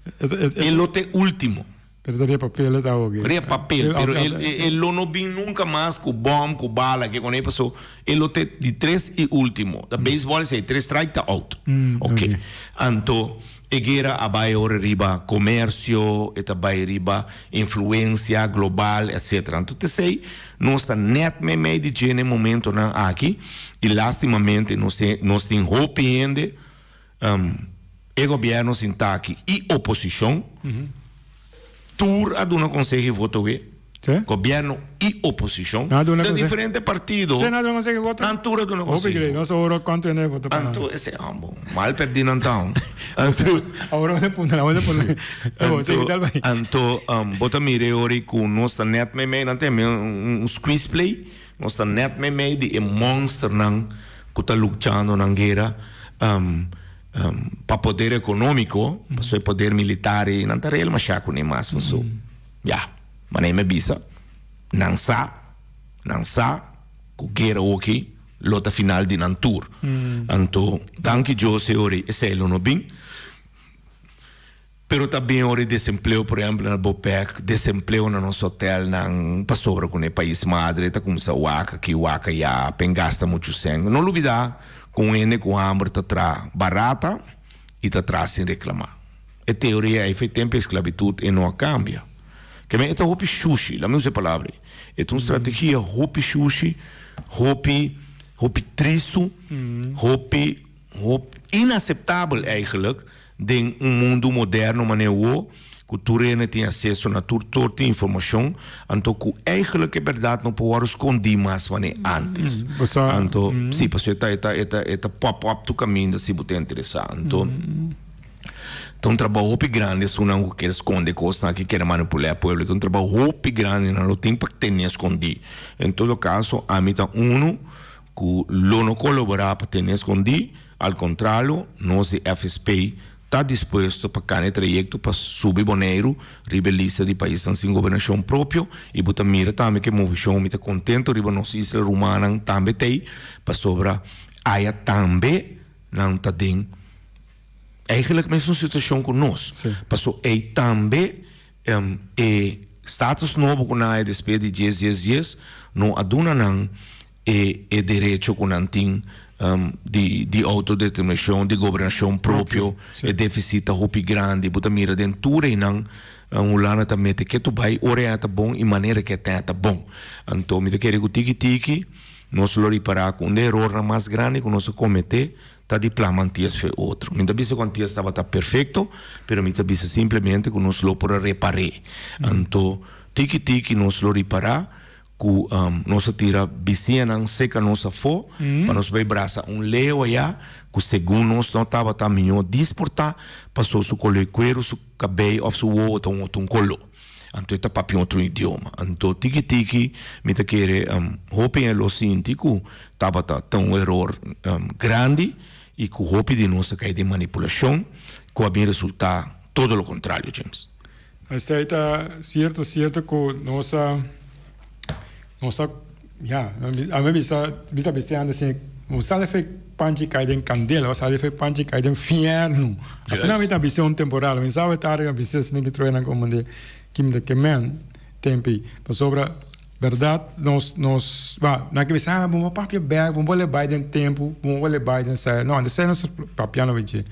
Ele lote último. Perderia papel da hoje. Perderia papel, pero ele não vem nunca mais com bomba, com bala, que com ele passou. Ele lote de 3 e último. Da beisebol é 3 strike tá out. Ok. Então a guerra vai riba comércio, vai riba influência global, etc. Então, sei, nós estamos netamente de gênero momento aqui, e lastimamente nós temos hope ainda, o governo está aqui, e oposição, tur a não consegue votar, governo e oposição, de diferentes partidos. Se não consegue votar? Não, tur a não consegue. Não sei quanto é votar. Então, esse é mal perdido então. Agora vou pôr. Então, bota mire ori com nossa net meme, não tem squeeze play, nossa net meme de monster não que está lutando na guerra, para poder econômico, para seu poder militar e não tem real machaco nem mais, mas mas nem me bisa, não sa, que guerra aqui, lota final de Nantur. Então, danke Jose ori, esse é o bem. Pero também ori desemprego, por exemplo, na Bopec, desemprego no nosso hotel, não passou com o país madre, está como se Waka, que Waka já gasta muito sangue. Não olvidar, com ele com hambre, está barata e está sem reclamar. A teoria é que tempo a esclavitud e não cambia. Que é esta hopi sushi, la minha palavra. É uma estratégia hopi sushi, hopi triste, hopi inaceitável eigenlijk, de mundo moderno, mas que tu tem acesso a toda a informação, então que eigenlijk é verdade não pode esconder mais antes. Então, sim, porque está pop-up do caminho, se você é interessado. Então, Então, um trabalho muito grande, se não quer esconder coisas, que quer manipular o povo, um trabalho muito grande, não tem para ter escondido. Em todo caso, a mim está que não colaborar para ter escondido, ao contrário, nós, FSP, está disposto para cada trajecto para subir Bonaire, rebelista de país sem governação próprio, e botar mira também que a movição está contente, riba nossa isla romana também tem, para sobra, aí também não está dentro. Eigenlijk a mesma situação conosco. Passou aí também status novo com a EDSP de 10 não aduna não direito com antim de autodeterminação, de governação próprio, déficit muito grande, bota mira dentura e não lana também que tu vai orientar bom e maneira que tá bom. Então me quer que tiki nós lo reparar com erro mais grande que nós cometer tá de plan mantias fe outro. Minta bisa quantia estava tá perfeito, pero minta bisa simplesmente que nós lo para reparar. Então, tiki nós lo reparar, que nós tira bicina seca nossa fo, para nós vai braça leo allá, que segundo nós não estava tá melhor disportar, passou su coloqueiro, su cabelo, ou su outro colo. Então, está papi outro idioma. Então, tiki minta querer, hoping lo sinti que estava tão erro grande, e que o roupa de nossa cair de manipulação, que vai resultar todo o contrário, James. Mas está certo que nossa, a mim está pensando assim, o sale fez panchi cair em candela, o sale fez panchi cair em inferno. Assim não está visão temporal, mas sabe estar a visão assim que troena como de Kim de Kemen, tempi, para sobra verdade, nós na que pensar, vamos papia bag, vamos levar de tempo, vamos levar de sair. Não, desse não papiano vai dizer.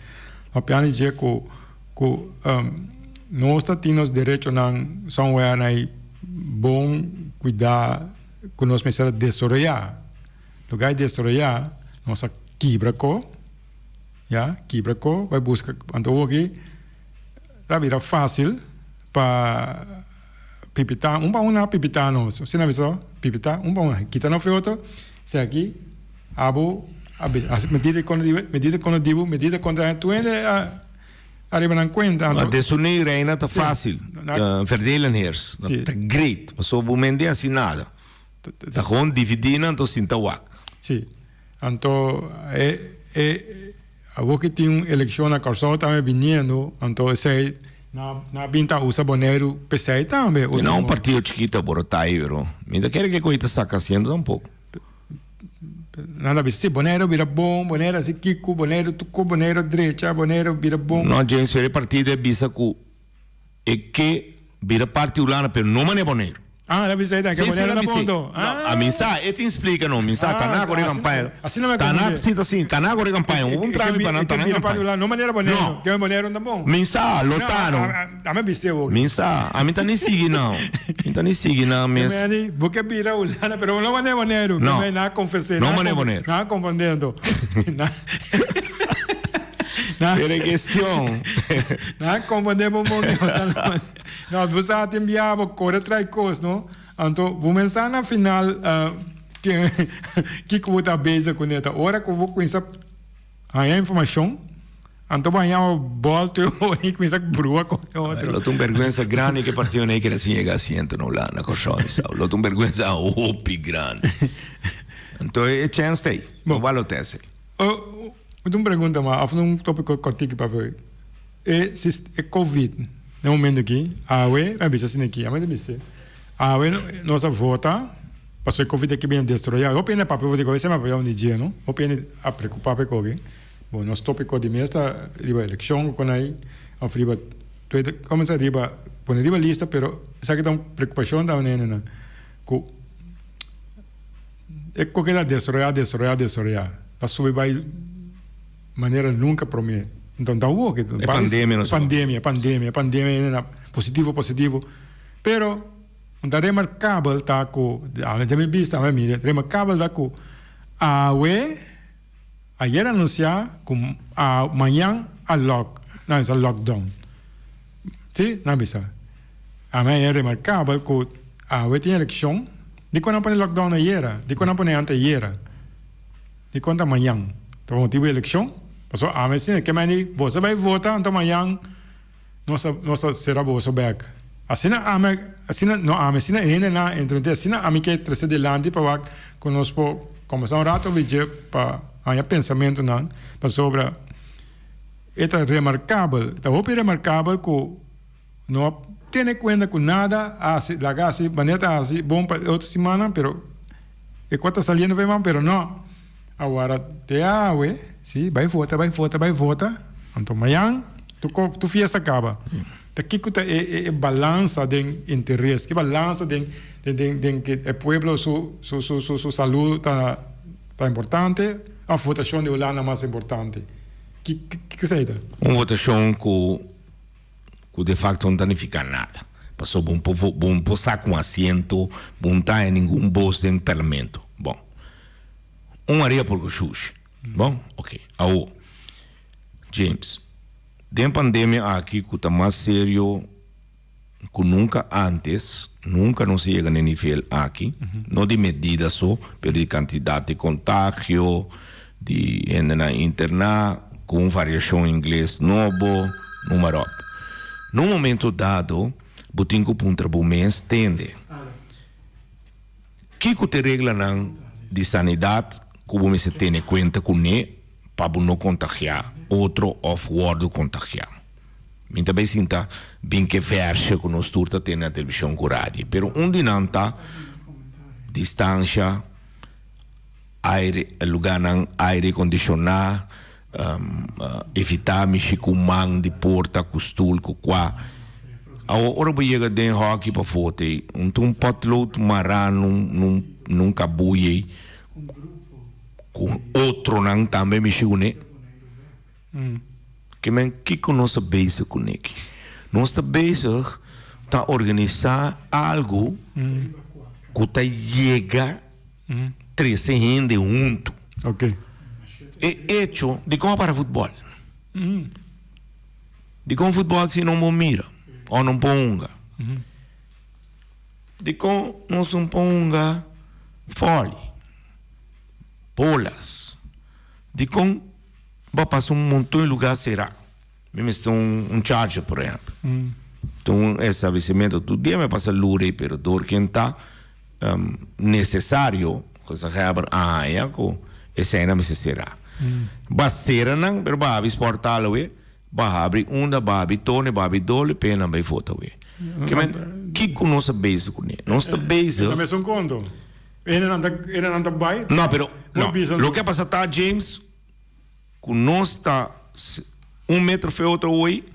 Papiano dizer que nós temos direito não são bom cuidar que nós precisamos desarrollar. Lugar de desarrollar, nós quebra vai buscar então aqui, tá vira fácil para pipitar, uma pipitar não, você não viu pipitar, kita não foto, se aqui, medida quando tu ainda arriba na conta. Mas desunir reina tá fácil, verdelen heers, tá great, mas o momento é assim nada, tá gewoon dividindo, então sinta wak. Sim, então agora que tem uma eleição na Corsão também vindo, então sei na pinta usa Bonaire pesai também. Não um partido chiquito borotai, pero ainda quer que coisa está fazendo um pouco. Nada bem, Bonaire vira bom, Bonaire assim Kiko, Bonaire tuco, Bonaire direita, Bonaire vira bom. Não, gente, o partido é bisa que vira partido, pero não é Bonaire. Ah, la visita que Bonaire na ponto. A mensagem, ele te explica não, mensagem, tá na agora campanha. Assim não é tá na cita assim, tá na agora campanha. Um trâmite para não tá na campanha. Não maneira Bonaire, que Bonaire não bom. Mensagem, lotano. A me biseu. Mensagem, a mim tá nem seguindo não. Tá nem seguindo não, mas. Porque vira o lana, pero não maneira Bonaire. Não. Não confessei. Não maneira Bonaire. Não confundendo. Era questão. Não confundemos não, você enviava corre trai coisa, não? Então, vou pensar na final que eu vou base com ela. Ora que eu vou começar a informação, então vai a volta e começar a brua com outro. Lo tu vergüenza grande que partido nem que assim chega asiento no lá na corção, sabe? Lo tu vergüenza opi grande. Então, é chance aí. Não vale o teste. Uma pergunta, mas um tópico cortico para ver. É Covid. No momento aqui, vai ver assim aqui, mas deve ser. Nossa vota, passou Covid aqui bem destruído. Eu penso papel de coisa, mas eu não dia, não? Eu penso a preocupar com alguém. Bom, nosso tópico de mês está riba eleição com aí, a riba, começa riba, põe riba lista, pero sabe que dá uma preocupação da menina, né? É que dá destruir, para subir vai maneira nunca promete. Então, tá bom que pandemia, positivo. Pero, um remarcável tá com, a gente me vista, mas mire, remarcável tá com, ayer anunciar com amanhã a lockdown. Sim, não bisa. Amanhã é remarcável que a tem eleição, de quando põe lockdown ayer, de quando põe anteayer, de quando amanhã, então motivo eleição. Passou a medicina que mais você vai votar então amanhã nossa será boa back. Assim na ame que trazer de lande para conosco começar um rato vídeo para aí pensamento não para sobre é remarcável, que não tem conta com nada, assim, maneta assim, bom para outra semana, pero e quanto saliendo vai mal, pero não. Agora sim, vai votar. Então amanhã tu fiesta acaba. Aqui que é balança de interesse, que balança de que o povo sua saúde tá importante, a votação de Holanda mais importante. Que seja? Uma votação que de facto não danifica nada. Passou bom posar com assento, não tá em nenhum bolso de parlamento. Bom, areia por xuxa. Bom, ok. James, tem pandemia aqui que está mais sério que nunca antes, nunca não se chega no nível aqui, não de medida só, mas de quantidade de contágio, de na interna, com variação em inglês novo, número. No momento dado, botinho puntra bom mês tende. Que te regla não de sanidade, como se tem conta com ele, para não contagiar outro ou fora contagiar. Então, bem sinta bem que verse que nós turta tem na televisão com rádio. Pero onde não está, distância, lugar não aire condicionado, evitar mexer com mão de porta, costul, com quá. Agora vai chegar dentro aqui para foto, um potlood mará num cabuie, com outro não também mexer com ele. Que nós estamos bezig com ele? Nós estamos bezig a organizar algo que chega 13 gente junto. Ok. É hecho de como para futebol. De como futebol se não mira ou não ponga. De como não se ponga fole, bolas. De como vai passar montão de lugar será. Mesmo se tem charger, por exemplo. Então, estabelecimento, todo dia vai passar lure, pero dor quem está necessário, que se abre a área, que essa ainda me será. Basera não, pero vai exportar lo vai abrir onda, vai abrir tone, vai abrir dole, pena vai foto que nós base com ele? Nós base. Não é um conto. Ele não anda bem. Não, pero lo que passa tá James, que nós está 1 metro foi outro hoje,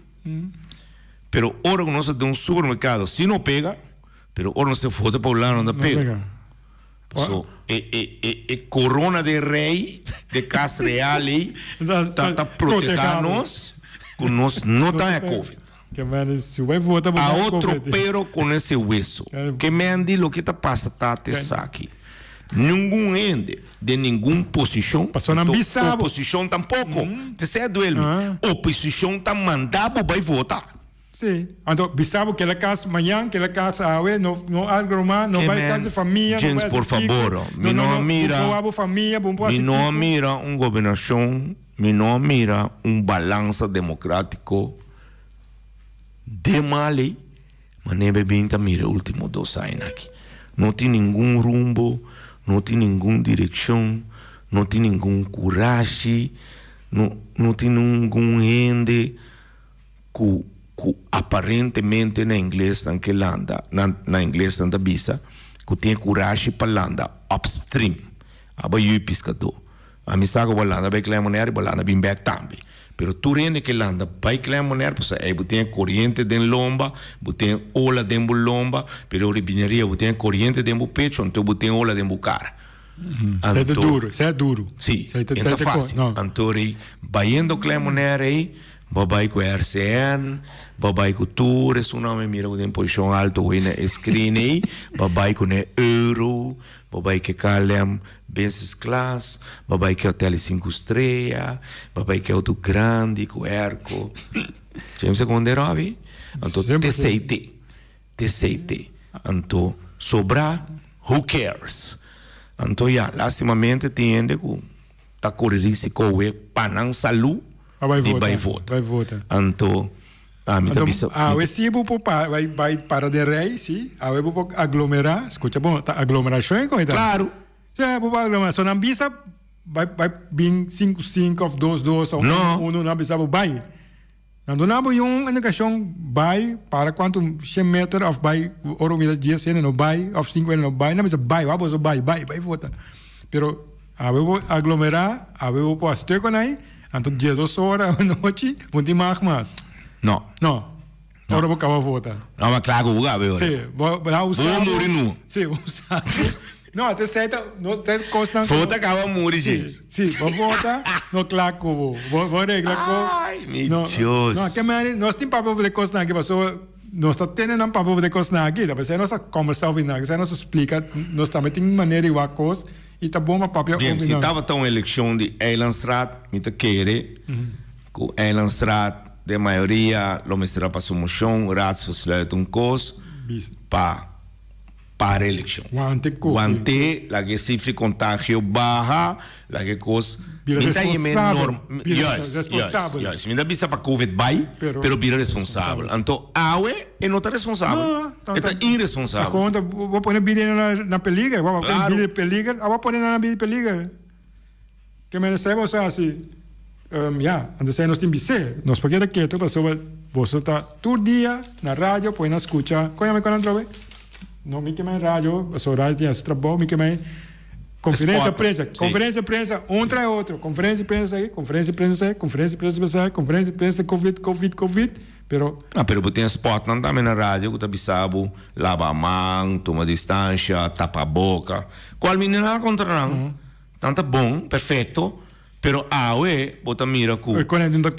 pero ora que nós de um supermercado, se não pega, pero ora nós se fosse para o lado não pega. So, corona de rei, de casa real, está protegendo-nos, que nós não está a Covid. A outro pero com esse hueso. Que me andi lo que está passando até aqui. Nenhum ende de nenhuma posição. Oposição tampouco. Você duele. Oposição está mandando para votar. Sim. Então, bisabo que ela casa amanhã, que ela casa hoje, não algo mais, não vai casa família. Gente, por favor, me não mira governação, me não mira balanço democrático de male, mas nem bem mira último 2 anos aqui. Não tem nenhum rumbo, não tem nenhuma direção, não tem nenhum coragem, não tem nenhum ende que aparentemente na inglês não que landa na inglês não da bisa que tem coragem para landa upstream abaixo pescador a mim sabe que landa vai clemoner e landa bem back também pero tu rende que landa vai clemoner pois aí tem corrente dentro lomba tem ola dentro lomba pero ribineria tem corrente dentro pecho então tem ola dentro cara é duro sim é fácil então vai indo clemoner aí babai com RCN, babai com Tours, o nome mira com posição alta na screen aí, babai com Euro, babai que calham business class, babai que hotel 5 estrelas, babai que auto grande com Erco. James quando era abi, então TCT, então sobra, who cares? Então lastimamente tem que tá correr risco para não saúde. Vai votar. Então, me tá bisa. We si po vai para de rei, si. We po aglomerar, escucha bom, tá aglomeração com então. Claro. Já po aglomeração não bisa vai bem 5 of 2 ou Não. não bisa vai. Não nabo yung indicação vai para quanto 100 metros of vai oro mil dias no vai of 5 no vai, não bisa vai, vamos vai vota. Pero we aglomerar, we po aste com aí, anto 10 horas à noite, muito mais. Não. Ora vou acabar vota. Não, mas claro, o gabe. Sim, vou usar. Vou morrer nu. Sim, vou usar. Não, até certo, não tem costa. Vota acaba morrer, gente. Sim, vou votar, no claro, vou regrar com. Ai, meu Deus. Não, que mais, nós temos papo de costa aqui, passou, nós está tendo um papo de costa aqui, tá? Você não está conversando com nada, você não explica, nós também tem maneira igual coisa e tá bom para papo. Bem, se tava tão eleição de Eilandstraat, me te querer, com Eilandstraat de maioria, lo mistura para sua moção, raadsbesluit koos para eleição. Wante, la que cifra de contágio baja, la que cos responsável. Yes. Minda bisa para COVID vai, pero vira responsável. Então, awe é não tá responsável. É irresponsável. Conta, vou pôr vídeo na peliga, vou pôr vídeo peliga, vou pôr na vídeo peliga. Que me recebo assim, antes nós temos bise, nós porque quieto, passou, você tá todo dia na rádio, põe na escuta, conhece quando entrou? Não, me queimei rádio, só rádio tinha esse trabalho, me queimei. Conferência de prensa, um trai outro. Conferência de prensa aí, conferência de prensa aí, conferência de prensa aí, conferência de prensa de Covid. Pero tem spot não também na rádio, que tá bisabo, lava a mão, toma distância, tapa a boca. Qual menina contra não? Tanto bom, perfeito. Pero awe, bota mira que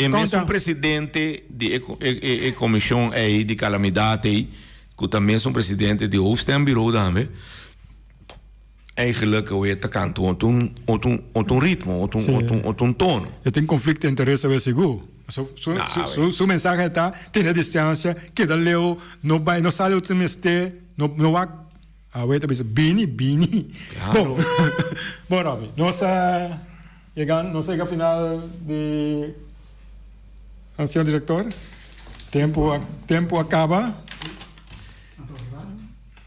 é mesmo presidente de comissão aí de calamidade, que também é um presidente de hoofdstembureau também. Eigenlijk weet te kanten een ritmo, een tono. Eu tenho conflito de interesse a ver seguro. Sua mensagem está, tem a distância, que da leu, não vai, não sai outro mês, não vai. A ver também bini. Claro. Bom, Robbie, nós chegamos ao final de, senhor diretor. Tempo acaba.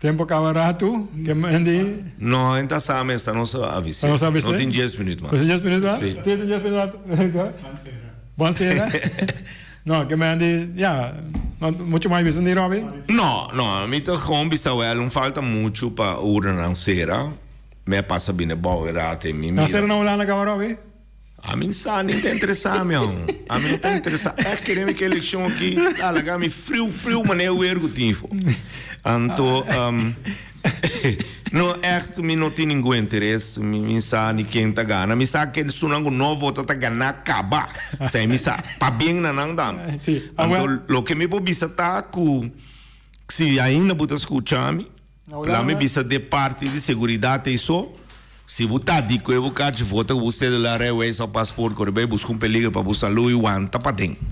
Tempo acaba rato, que mande. Não, ainda sabe, está não avisa. Não tem 10 minutos mais. 10 minutos mais? Sim. Tem 10 minutos. Bom cena. Não, que mande, muito mais visão de Robbie? Não, a mim tá com bisawel, não falta muito para ura nancera. Me passa bem bom, até mim. Nancera não lá na cama, Robbie? A mim não está interessado, meu. A mim não está interessado. É querendo que a eleição aqui, me frio, mas é o erro tempo. Então, não, echt, me não tem nenhum interesse, me sabe quem está ganhando. Me sabe que se não novo está ganhando, acaba. Sei, me sabe, para bem não dá. Então, o que me pode visitar, se ainda você escutar-me, lá me visita de parte de segurança e só. Se você está de que eu quero votar, você lá é seu passaporte, quando vai buscar peligro para buscar luz, aguanta para dentro.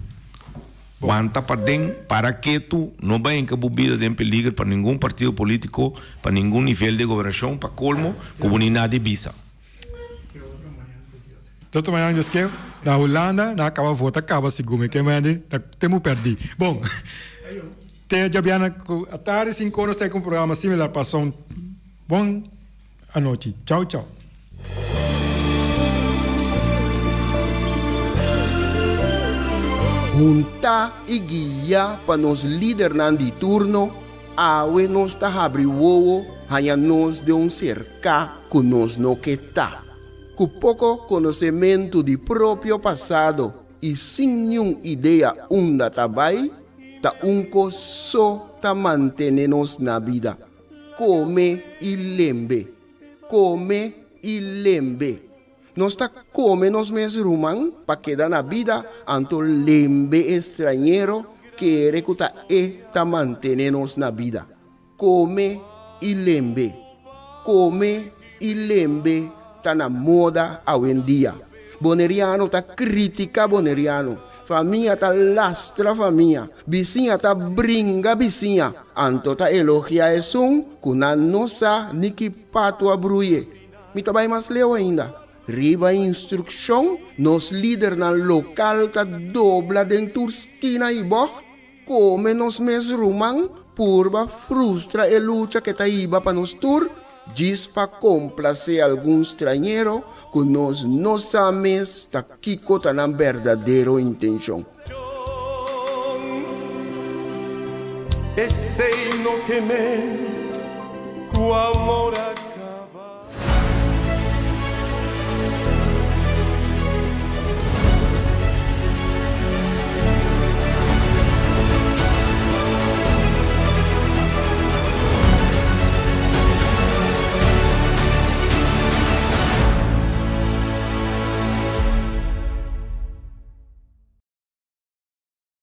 Aguanta para dentro, para que tu não vai encabubida de peligro para nenhum partido político, para nenhum nível de governação, para colmo, comunidade visa. Doutor Manhã diz que na Holanda, na acaba votar, acaba segundo, que mande, temos perdido. Bom, já viana à tarde, 5 horas, tem um programa similar para som. Bom à noite. Tchau. Junta e guia para nos líder de turno, awe nos ta abri wowo, hanya nos de cerca que nos no que tá. Com pouco conhecimento de próprio passado e sem nenhuma ideia onde tá vai, tá só tá manter-nos na vida. Come e lembre. Nós está come nos mesmos rumang para quedar na vida, anto lembre estrangeiro que recuta tá manter-nos na vida. Come e lembre. Tá na moda hoje em dia. Boneriano tá critica boneriano. Família tá lastra família. Vizinha tá brinca vizinha. Anto tá elogia esum, kuna nossa niki pato abruye. Mita vai mais leu ainda. Riba instrução, nos líder na local tá dobla dentro esquina e boh. come nos mes rumang purba frustra e lucha que ta iba pa nos tur, diz pa complacer algum estrangeiro que nós não sabemos ta kiko ta na verdadeiro intenção. E sei no que me tu amor